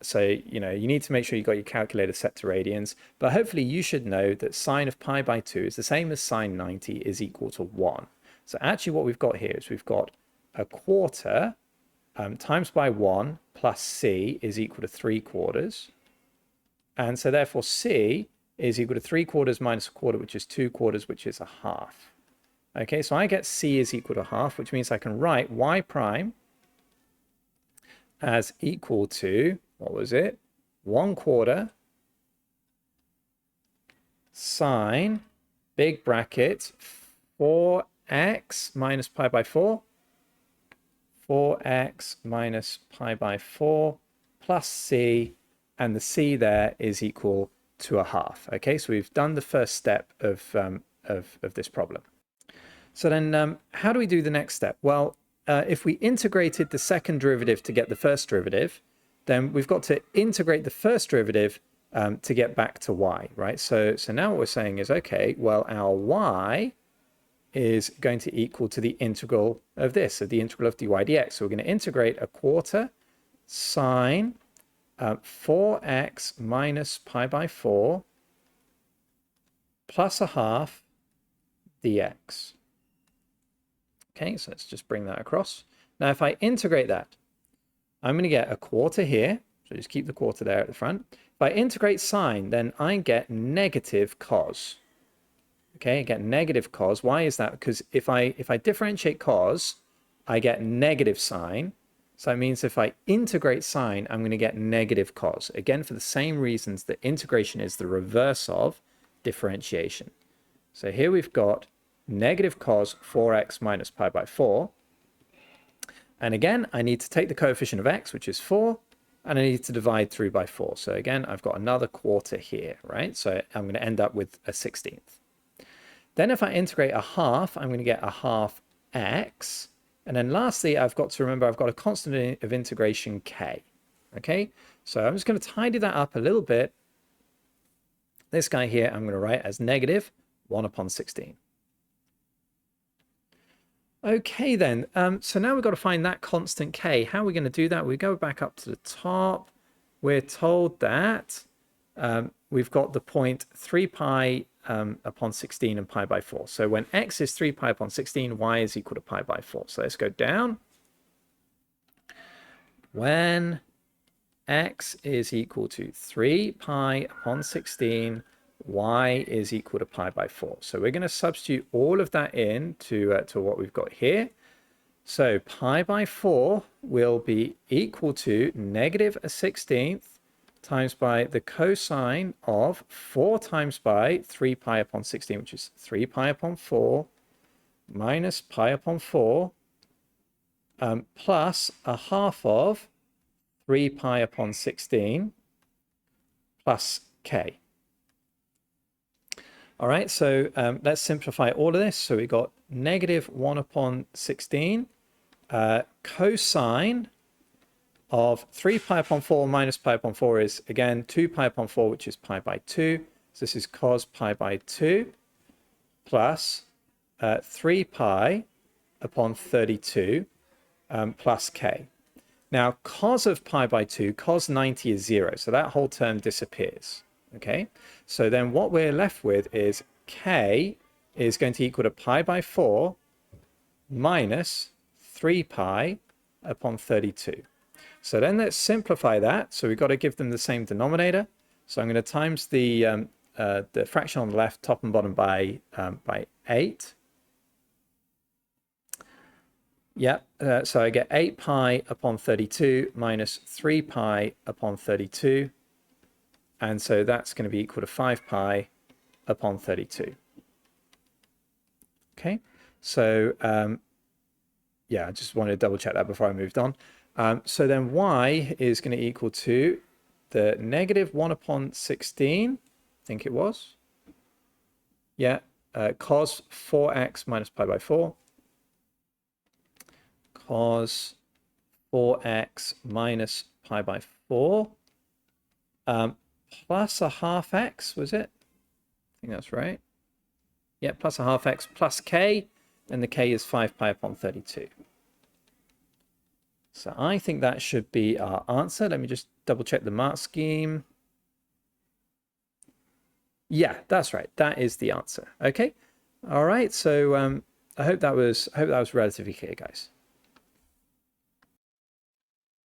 So you need to make sure you got your calculator set to radians, but hopefully you should know that sine of pi by 2 is the same as sine 90 is equal to 1. So actually what we've got here is we've got 1/4 times by 1 plus c is equal to 3/4. And so therefore c is equal to 3/4 minus 1/4, which is 2/4, which is 1/2. Okay, so I get c is equal to 1/2, which means I can write y prime as equal to, what was it? 1/4 sine, big bracket, 4x minus pi by 4, 4x minus pi by 4 plus c, and the c there is equal to 1/2. Okay, so we've done the first step of this problem. So then how do we do the next step? Well, if we integrated the second derivative to get the first derivative, then we've got to integrate the first derivative to get back to y, right? So now what we're saying is, okay, well, our y is going to equal to the integral of this, so the integral of dy dx. So we're going to integrate 1/4 sine 4x minus pi by 4 plus 1/2 dx. Okay, so let's just bring that across. Now, if I integrate that, I'm going to get 1/4 here. So just keep the 1/4 there at the front. If I integrate sine, then I get negative cos. Okay, I get negative cos. Why is that? Because if I differentiate cos, I get negative sine. So it means if I integrate sine, I'm going to get negative cos. Again, for the same reasons that integration is the reverse of differentiation. So here we've got negative cos 4x minus pi by 4. And again, I need to take the coefficient of x, which is 4, and I need to divide through by 4. So again, I've got another 1/4 here, right? So I'm going to end up with a 16th. Then if I integrate 1/2, I'm going to get 1/2 x. And then lastly, I've got to remember I've got a constant of integration k. Okay, so I'm just going to tidy that up a little bit. This guy here I'm going to write as negative 1 upon 16. Okay then, so now we've got to find that constant k. How are we going to do that? We go back up to the top. We're told that we've got the point 3 pi upon 16 and pi by 4. So when x is 3 pi upon 16, y is equal to pi by 4. So let's go down. When x is equal to 3 pi upon 16, y is equal to pi by 4. So we're going to substitute all of that in to what we've got here. So pi by 4 will be equal to negative a 16th times by the cosine of 4 times by 3 pi upon 16, which is 3 pi upon 4 minus pi upon 4 plus 1/2 of 3 pi upon 16 plus k. All right, so let's simplify all of this. So we got negative 1 upon 16 cosine of 3 pi upon 4 minus pi upon 4 is, again, 2 pi upon 4, which is pi by 2. So this is cos pi by 2 plus 3 pi upon 32 plus k. Now, cos of pi by 2, cos 90 is 0, so that whole term disappears, okay? So then what we're left with is k is going to equal to pi by 4 minus 3 pi upon 32. So then let's simplify that. So we've got to give them the same denominator. So I'm going to times the fraction on the left, top and bottom, by 8. Yep, so I get 8 pi upon 32 minus 3 pi upon 32. And so that's going to be equal to 5 pi upon 32. Okay, so yeah, I just wanted to double check that before I moved on. So then y is going to equal to the negative 1 upon 16, I think it was. Yeah, cos 4x minus pi by 4. Cos 4x minus pi by 4 plus a half x, was it? I think that's right. Yeah, plus a half x plus k, and the k is 5 pi upon 32. So I think that should be our answer. Let me just double check the mark scheme. Yeah, that's right. That is the answer. Okay. All right. So I hope that was relatively clear, guys.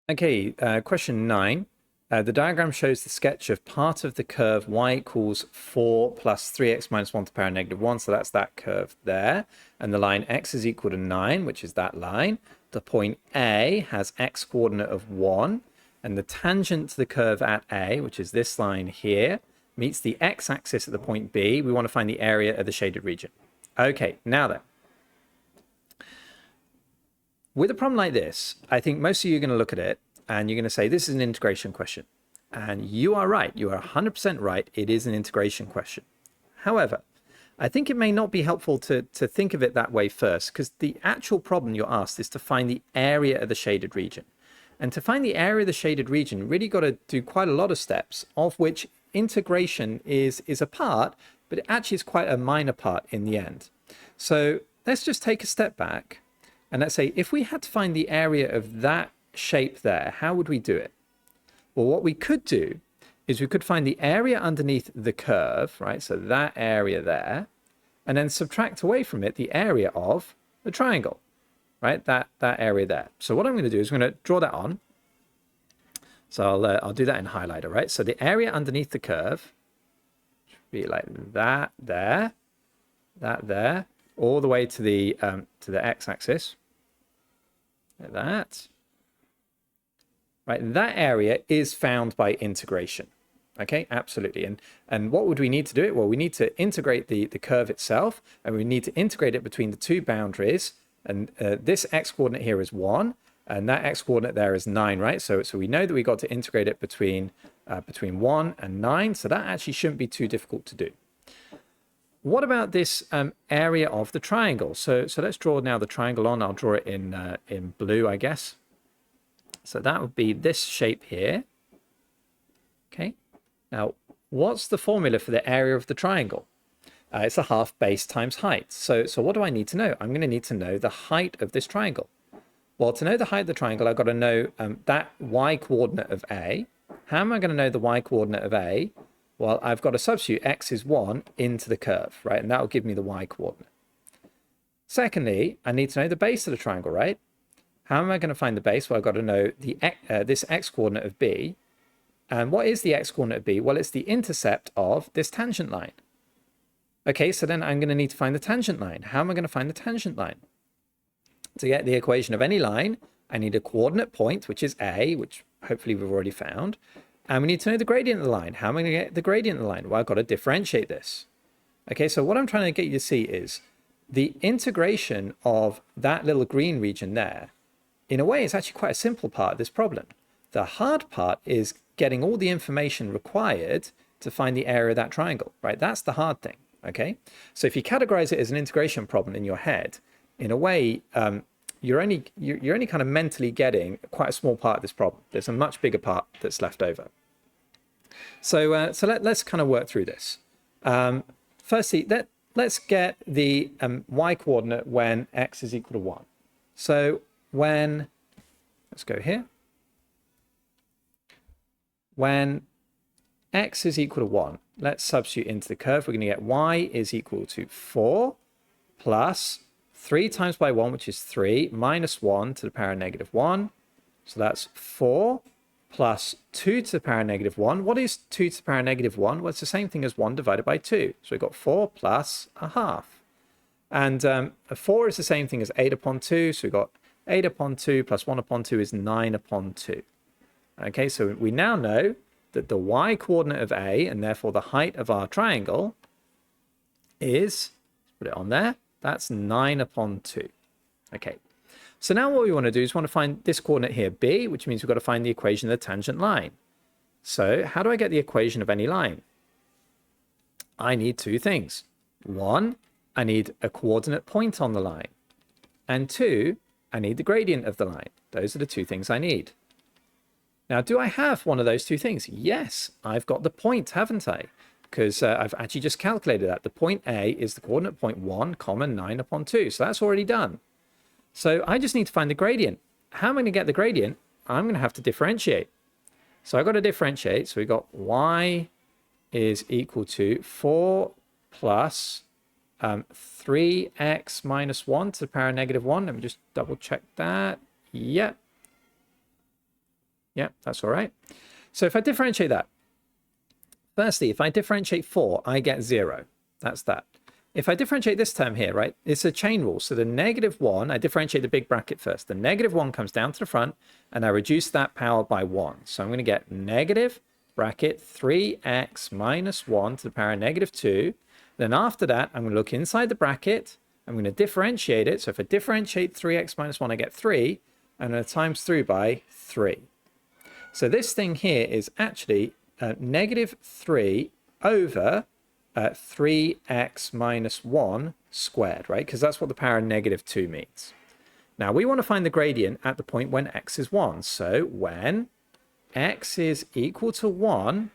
Okay, question 9. The diagram shows the sketch of part of the curve y equals 4 plus 3x minus 1 to the power of negative 1. So that's that curve there. And the line x is equal to 9, which is that line. The point A has x coordinate of 1. And the tangent to the curve at A, which is this line here, meets the x-axis at the point B. We want to find the area of the shaded region. Okay, now then. With a problem like this, I think most of you are going to look at it and you're going to say, this is an integration question. And you are right. You are 100% right. It is an integration question. However, I think it may not be helpful to think of it that way first, because the actual problem you're asked is to find the area of the shaded region. And to find the area of the shaded region, you really got to do quite a lot of steps, of which integration is a part, but it actually is quite a minor part in the end. So let's just take a step back. And let's say if we had to find the area of that shape there, how would we do it? Well, what we could do is we could find the area underneath the curve, right? So that area there, and then subtract away from it the area of the triangle, right? That area there. So what I'm going to do is I'm going to draw that on. So I'll do that in highlighter, right? So the area underneath the curve should be like that there, all the way to the x-axis, like that. Right, that area is found by integration. Okay, absolutely. And what would we need to do it? Well, we need to integrate the curve itself, and we need to integrate it between the two boundaries. And this x-coordinate here is 1, and that x-coordinate there is 9, right? So we know that we got to integrate it between 1 and 9, so that actually shouldn't be too difficult to do. What about this area of the triangle? So let's draw now the triangle on. I'll draw it in blue, I guess. So that would be this shape here. Okay. Now, what's the formula for the area of the triangle? It's a half base times height. So what do I need to know? I'm going to need to know the height of this triangle. Well, to know the height of the triangle, I've got to know that y coordinate of A. How am I going to know the y coordinate of A? Well, I've got to substitute x is 1 into the curve, right? And that will give me the y coordinate. Secondly, I need to know the base of the triangle, right? How am I going to find the base? Well, I've got to know the this x-coordinate of B. And what is the x-coordinate of B? Well, it's the intercept of this tangent line. Okay, so then I'm going to need to find the tangent line. How am I going to find the tangent line? To get the equation of any line, I need a coordinate point, which is A, which hopefully we've already found. And we need to know the gradient of the line. How am I going to get the gradient of the line? Well, I've got to differentiate this. Okay, so what I'm trying to get you to see is the integration of that little green region there. In a way, it's actually quite a simple part of this problem. The hard part is getting all the information required to find the area of that triangle, right? That's the hard thing, okay? So if you categorize it as an integration problem in your head, in a way, you're only kind of mentally getting quite a small part of this problem. There's a much bigger part that's left over. So let's kind of work through this. Firstly, let's get the y coordinate when x is equal to 1. So when, let's go here. When x is equal to 1, let's substitute into the curve. We're going to get y is equal to 4 plus 3 times by 1, which is 3, minus 1 to the power of negative 1. So that's 4 plus 2 to the power of negative 1. What is 2 to the power of negative 1? Well, it's the same thing as 1 divided by 2. So we've got 4 plus a half. And 4 is the same thing as 8 upon 2. So we've got 8 upon 2 plus 1 upon 2 is 9 upon 2. Okay, so we now know that the y coordinate of A, and therefore the height of our triangle, is, let's put it on there, that's 9 upon 2. Okay, so now what we want to do is we want to find this coordinate here, B, which means we've got to find the equation of the tangent line. So how do I get the equation of any line? I need two things. One, I need a coordinate point on the line. And two, I need the gradient of the line. Those are the two things I need. Now, do I have one of those two things? Yes, I've got the point, haven't I? Because I've actually just calculated that. The point A is the coordinate point 1, 9 upon 2. So that's already done. So I just need to find the gradient. How am I going to get the gradient? I'm going to have to differentiate. So I've got to differentiate. So we've got y is equal to 4 plus 3x minus 1 to the power of negative 1. Let me just double check that. Yep. Yeah, that's all right. So if I differentiate that, firstly, if I differentiate 4, I get 0. That's that. If I differentiate this term here, right, it's a chain rule. So the negative 1, I differentiate the big bracket first. The negative 1 comes down to the front, and I reduce that power by 1. So I'm going to get negative bracket 3x minus 1 to the power of negative 2. Then after that, I'm going to look inside the bracket. I'm going to differentiate it. So if I differentiate 3x minus 1, I get 3. And I'm going to times through by 3. So this thing here is actually negative 3 over 3x minus 1 squared, right? Because that's what the power of negative 2 means. Now, we want to find the gradient at the point when x is 1. So when x is equal to 1,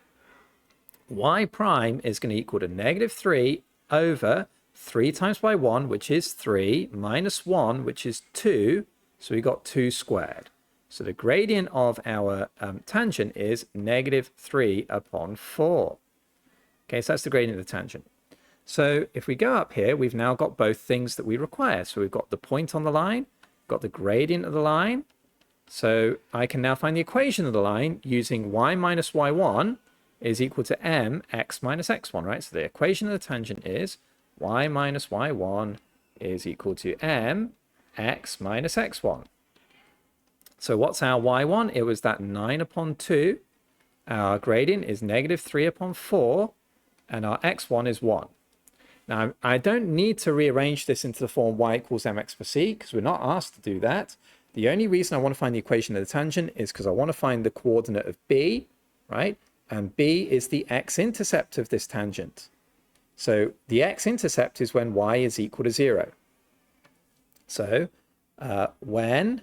y prime is going to equal to negative 3 over 3 times by 1, which is 3, minus 1, which is 2. So we got 2 squared. So the gradient of our tangent is negative 3 upon 4. Okay, so that's the gradient of the tangent. So if we go up here, we've now got both things that we require. So we've got the point on the line, got the gradient of the line. So I can now find the equation of the line using y minus y1 is equal to mx minus x1, right? So the equation of the tangent is y minus y1 is equal to mx minus x1. So what's our y1? It was that 9 upon 2. Our gradient is negative 3 upon 4. And our x1 is 1. Now, I don't need to rearrange this into the form y equals mx per c, because we're not asked to do that. The only reason I want to find the equation of the tangent is because I want to find the coordinate of b, right? And b is the x-intercept of this tangent. So the x-intercept is when y is equal to 0. So when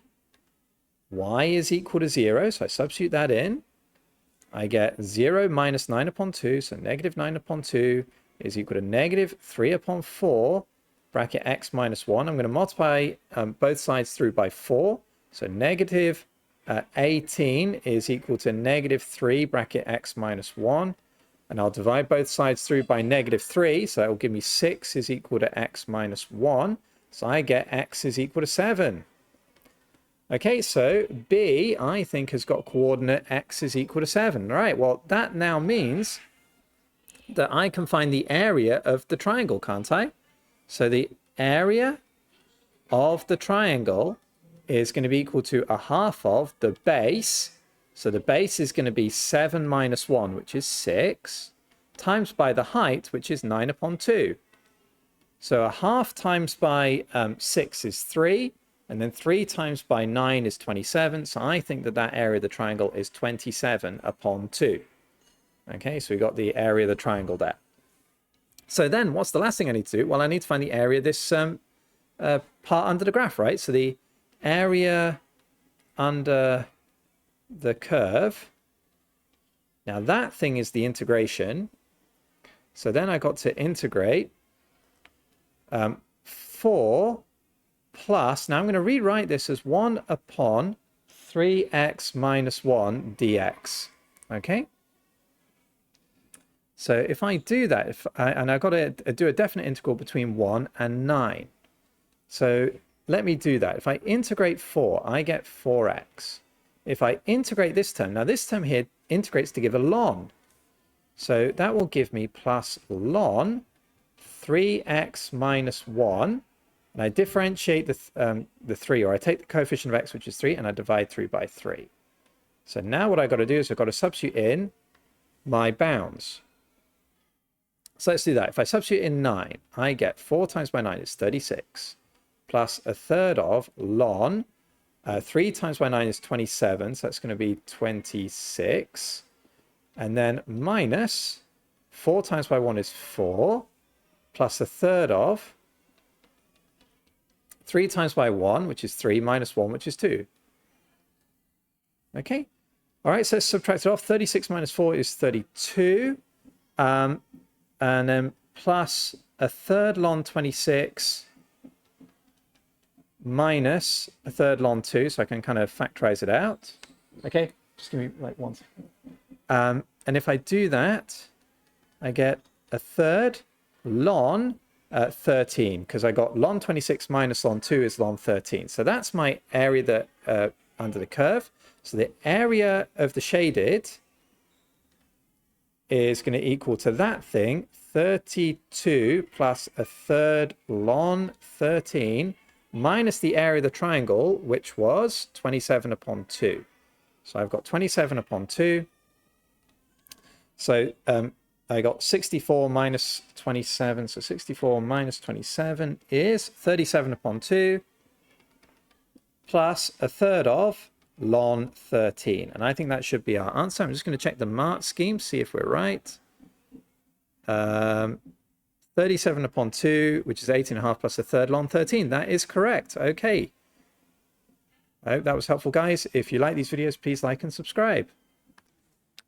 y is equal to 0, so I substitute that in, I get 0 minus 9 upon 2, so negative 9 upon 2 is equal to negative 3 upon 4, bracket x minus 1. I'm going to multiply both sides through by 4, so negative 18 is equal to negative 3, bracket x minus 1. And I'll divide both sides through by negative 3, so that will give me 6 is equal to x minus 1. So I get x is equal to 7. Okay, so B, I think, has got coordinate x is equal to 7. All right, well, that now means that I can find the area of the triangle, can't I? So the area of the triangle is going to be equal to a half of the base. So the base is going to be 7 minus 1, which is 6, times by the height, which is 9 upon 2. So a half times by 6 is 3. And then 3 times by 9 is 27. So I think that that area of the triangle is 27 upon 2. Okay, so we got the area of the triangle there. So then what's the last thing I need to do? Well, I need to find the area of this part under the graph, right? So the area under the curve. Now that thing is the integration. So then I got to integrate 4 plus, now I'm going to rewrite this as 1 upon 3x minus 1 dx. Okay? So if I do that, and I've got to do a definite integral between 1 and 9. So let me do that. If I integrate 4, I get 4x. If I integrate this term, now this term here integrates to give a ln. So that will give me plus ln 3x minus 1. And I differentiate the 3, or I take the coefficient of x, which is 3, and I divide through by 3. So now what I've got to do is I've got to substitute in my bounds. So let's do that. If I substitute in 9, I get 4 times by 9 is 36, plus a third of ln. 3 times by 9 is 27, so that's going to be 26. And then minus 4 times by 1 is 4, plus a third of 3 times by 1, which is 3, minus 1, which is 2. Okay. All right, so let's subtract it off. 36 minus 4 is 32. And then plus a third ln 26 minus a third ln 2. So I can kind of factorize it out. Okay, just give me like 1 second. And if I do that, I get a third ln 13, because I got ln 26 minus ln 2 is ln 13. So that's my area that under the curve. So the area of the shaded is going to equal to that thing, 32 plus a third ln 13 minus the area of the triangle, which was 27 upon 2. So I've got 27 upon 2. So I got 64 minus 27. So 64 minus 27 is 37 upon 2 plus a third of ln 13. And I think that should be our answer. I'm just going to check the mark scheme, see if we're right. 37 upon 2, which is 18.5 plus a third ln 13. That is correct. Okay. I hope that was helpful, guys. If you like these videos, please like and subscribe.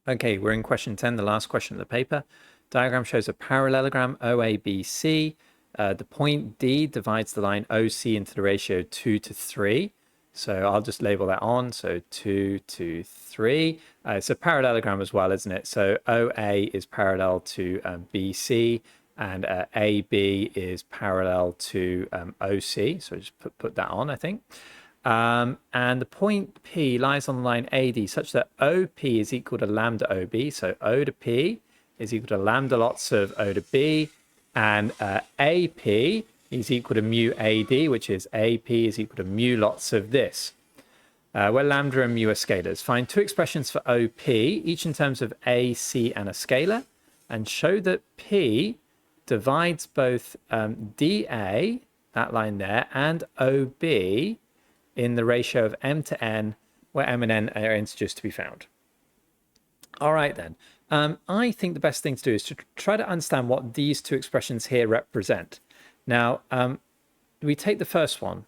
Okay, we're in question 10, the last question of the paper. Diagram shows a parallelogram OABC. The point D divides the line OC into the ratio 2 to 3. So I'll just label that on. So 2 to 3. It's a parallelogram as well, isn't it? So OA is parallel to BC, and AB is parallel to OC. So just put that on, I think. And the point P lies on the line AD such that OP is equal to lambda OB. So O to P is equal to lambda lots of O to B, and AP is equal to mu AD, which is AP is equal to mu lots of this, where lambda and mu are scalars. Find two expressions for OP, each in terms of A, C, and a scalar, and show that P divides both DA, that line there, and OB in the ratio of m to n, where m and n are integers to be found. All right, then. I think the best thing to do is to try to understand what these two expressions here represent. Now, we take the first one,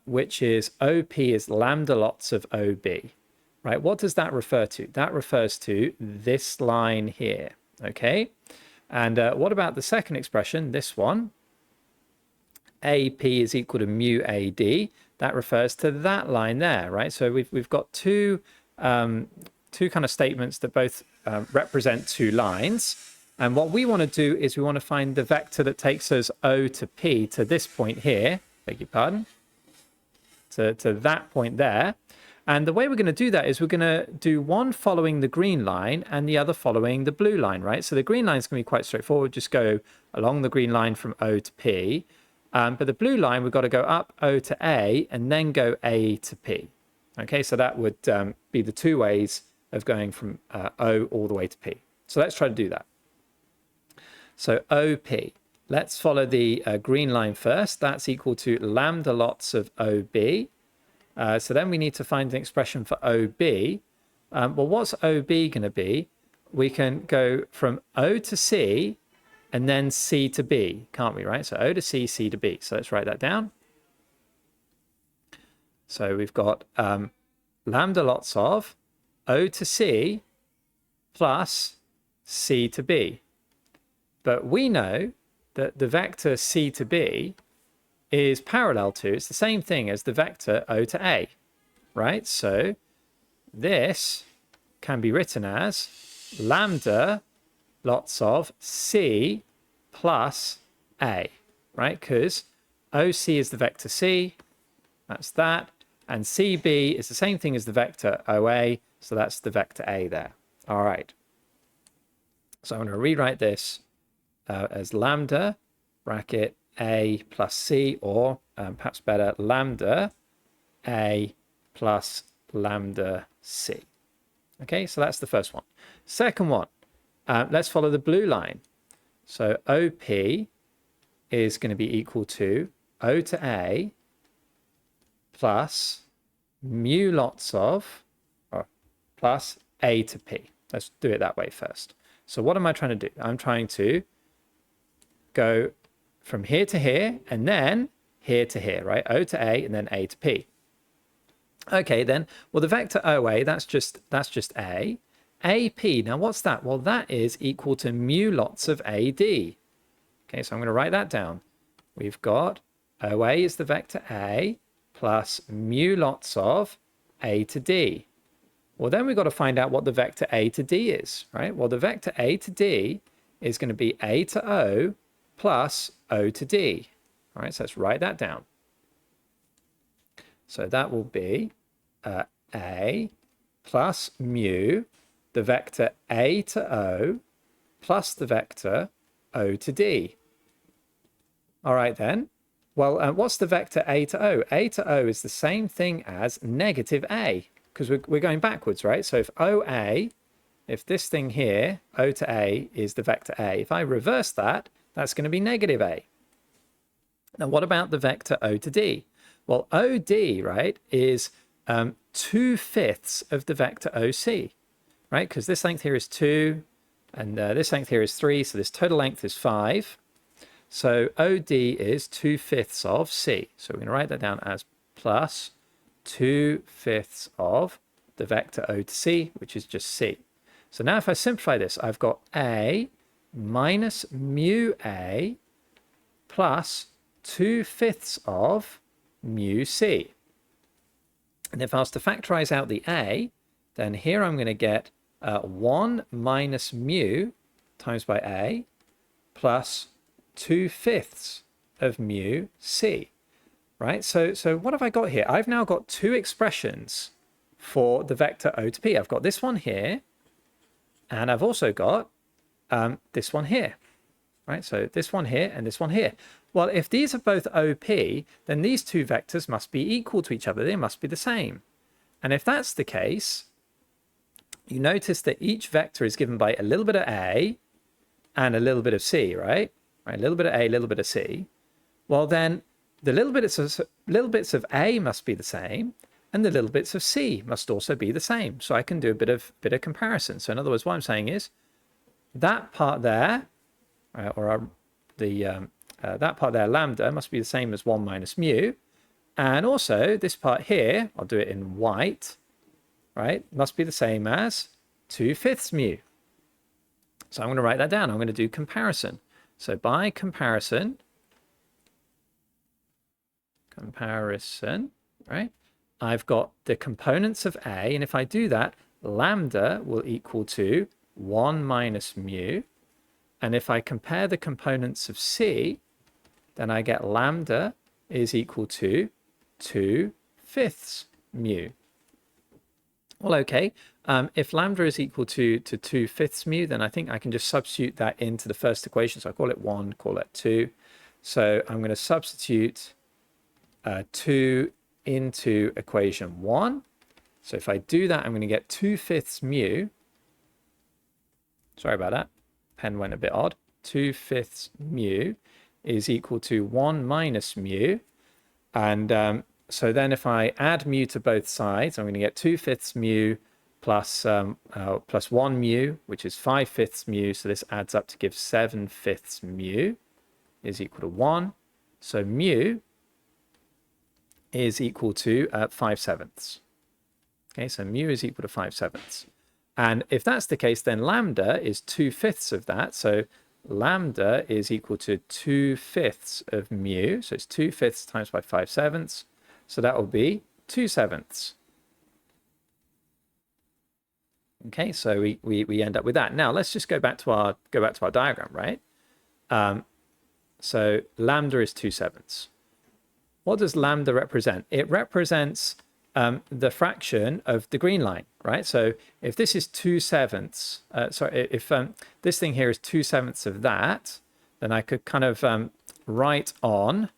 which is OP is lambda lots of OB, right? What does that refer to? That refers to this line here, okay? And what about the second expression, this one? AP is equal to mu AD. That refers to that line there, right? So we've got two kind of statements that both represent two lines. And what we want to do is we want to find the vector that takes us O to P to this point here, beg your pardon, to that point there. And the way we're going to do that is we're going to do one following the green line and the other following the blue line, right? So the green line is going to be quite straightforward. Just go along the green line from O to P. But the blue line, we've got to go up O to A and then go A to P. Okay, so that would be the two ways of going from O all the way to P. So let's try to do that. So OP, let's follow the green line first. That's equal to lambda lots of OB. So then we need to find an expression for OB. Well, what's OB going to be? We can go from O to C and then C to B, can't we, right? So O to C, C to B. So let's write that down. So we've got lambda lots of O to C plus C to B. But we know that the vector C to B is parallel to, it's the same thing as the vector O to A, right? So this can be written as lambda lots of C plus A, right? Because OC is the vector C, that's that, and CB is the same thing as the vector OA, so that's the vector A there. All right. So I'm going to rewrite this as lambda bracket A plus C, or perhaps better, lambda A plus lambda C. Okay, so that's the first one. Second one, let's follow the blue line. So OP is going to be equal to O to A plus mu lots of, or plus A to P. Let's do it that way first. So what am I trying to do? I'm trying to go from here to here, and then here to here, right? O to A, and then A to P. Okay, then, well, the vector OA, that's just A. AP, now what's that? Well, that is equal to mu lots of AD. Okay, so I'm going to write that down. We've got OA is the vector A plus mu lots of A to D. Well, then we've got to find out what the vector A to D is, right? Well, the vector A to D is going to be A to O plus O to D. All right, so let's write that down. So that will be A plus mu, the vector A to O, plus the vector O to D. All right, then. Well, what's the vector A to O? A to O is the same thing as negative A, because we're going backwards, right? So if OA, if this thing here, O to A, is the vector A, if I reverse that, that's going to be negative A. Now, what about the vector O to D? Well, OD, right, is 2/5 of the vector OC, right? Because this length here is 2, and this length here is 3, so this total length is 5. So OD is 2/5 of C. So we're going to write that down as plus 2/5 of the vector O to C, which is just C. So now if I simplify this, I've got A minus mu A plus 2/5 of mu C. And if I was to factorize out the A, then here I'm going to get 1 minus mu times by A plus 2/5 of mu C, right? So what have I got here? I've now got two expressions for the vector O to P. I've got this one here, and I've also got this one here, right? So this one here and this one here. Well, if these are both OP, then these two vectors must be equal to each other. They must be the same. And if that's the case, you notice that each vector is given by a little bit of A and a little bit of C, right? A little bit of A, a little bit of C. Well, then the little bits of A must be the same, and the little bits of C must also be the same. So I can do a bit of comparison. So in other words, what I'm saying is that part there, that part there, lambda, must be the same as 1 minus mu. And also this part here, I'll do it in white, right, must be the same as 2/5 mu. So I'm going to write that down. I'm going to do comparison. So by comparison, right, I've got the components of A, and if I do that, lambda will equal to 1 minus mu. And if I compare the components of C, then I get lambda is equal to 2/5 mu. Well, okay, if lambda is equal to 2/5 mu, then I think I can just substitute that into the first equation. So I call it 1, call it 2. So I'm going to substitute 2 into equation 1. So if I do that, I'm going to get 2/5 mu. Sorry about that. Pen went a bit odd. 2/5 mu is equal to 1 minus mu. And so then if I add mu to both sides, I'm going to get 2/5 mu plus 1 mu, which is 5/5 mu. So this adds up to give 7/5 mu is equal to 1. So mu is equal to 5/7. Okay, so mu is equal to 5/7. And if that's the case, then lambda is 2/5 of that. So lambda is equal to 2/5 of mu. So it's 2/5 times by 5/7. So that will be 2/7. Okay, so we end up with that. Now let's just go back to our diagram, right? So lambda is 2/7. What does lambda represent? It represents the fraction of the green line, right? So if this is 2/7, if this thing here is 2/7 of that, then I could kind of write on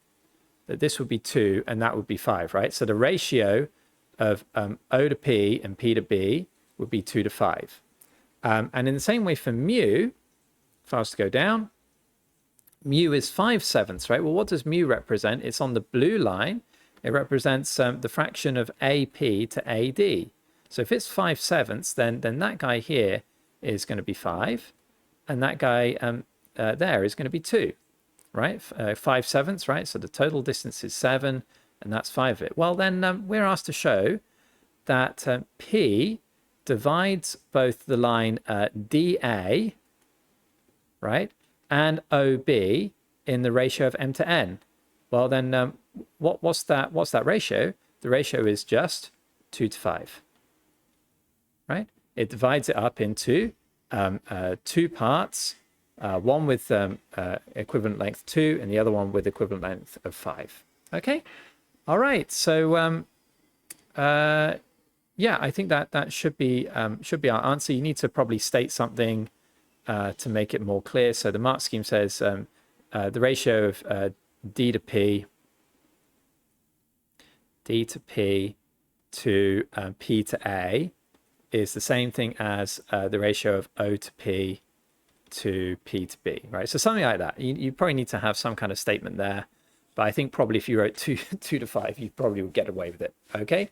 that this would be 2 and that would be 5, right? So the ratio of O to P and P to B would be 2 to 5. And in the same way for mu, if I was to go down, mu is 5/7, right? Well, what does mu represent? It's on the blue line. It represents the fraction of AP to AD. So if it's 5/7, then that guy here is going to be 5, and that guy there is going to be 2, right? 5/7, right? So the total distance is 7, and that's 5 of it. Well, then we're asked to show that P divides both the line DA, right, and OB in the ratio of m to n. Well, then what's that ratio? The ratio is just 2 to 5, right? It divides it up into 2 parts, one with equivalent length 2 and the other one with equivalent length of 5. Okay, all right. So yeah, I think that should be our answer. You need to probably state something to make it more clear. So the mark scheme says the ratio of D to P to P to A is the same thing as the ratio of O to P to P to B, right? So something like that. You probably need to have some kind of statement there, but I think probably if you wrote 2 to 5, you probably would get away with it. Okay.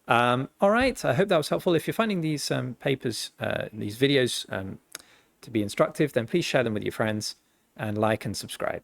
All right. I hope that was helpful. If you're finding these papers, these videos to be instructive, then please share them with your friends and like and subscribe.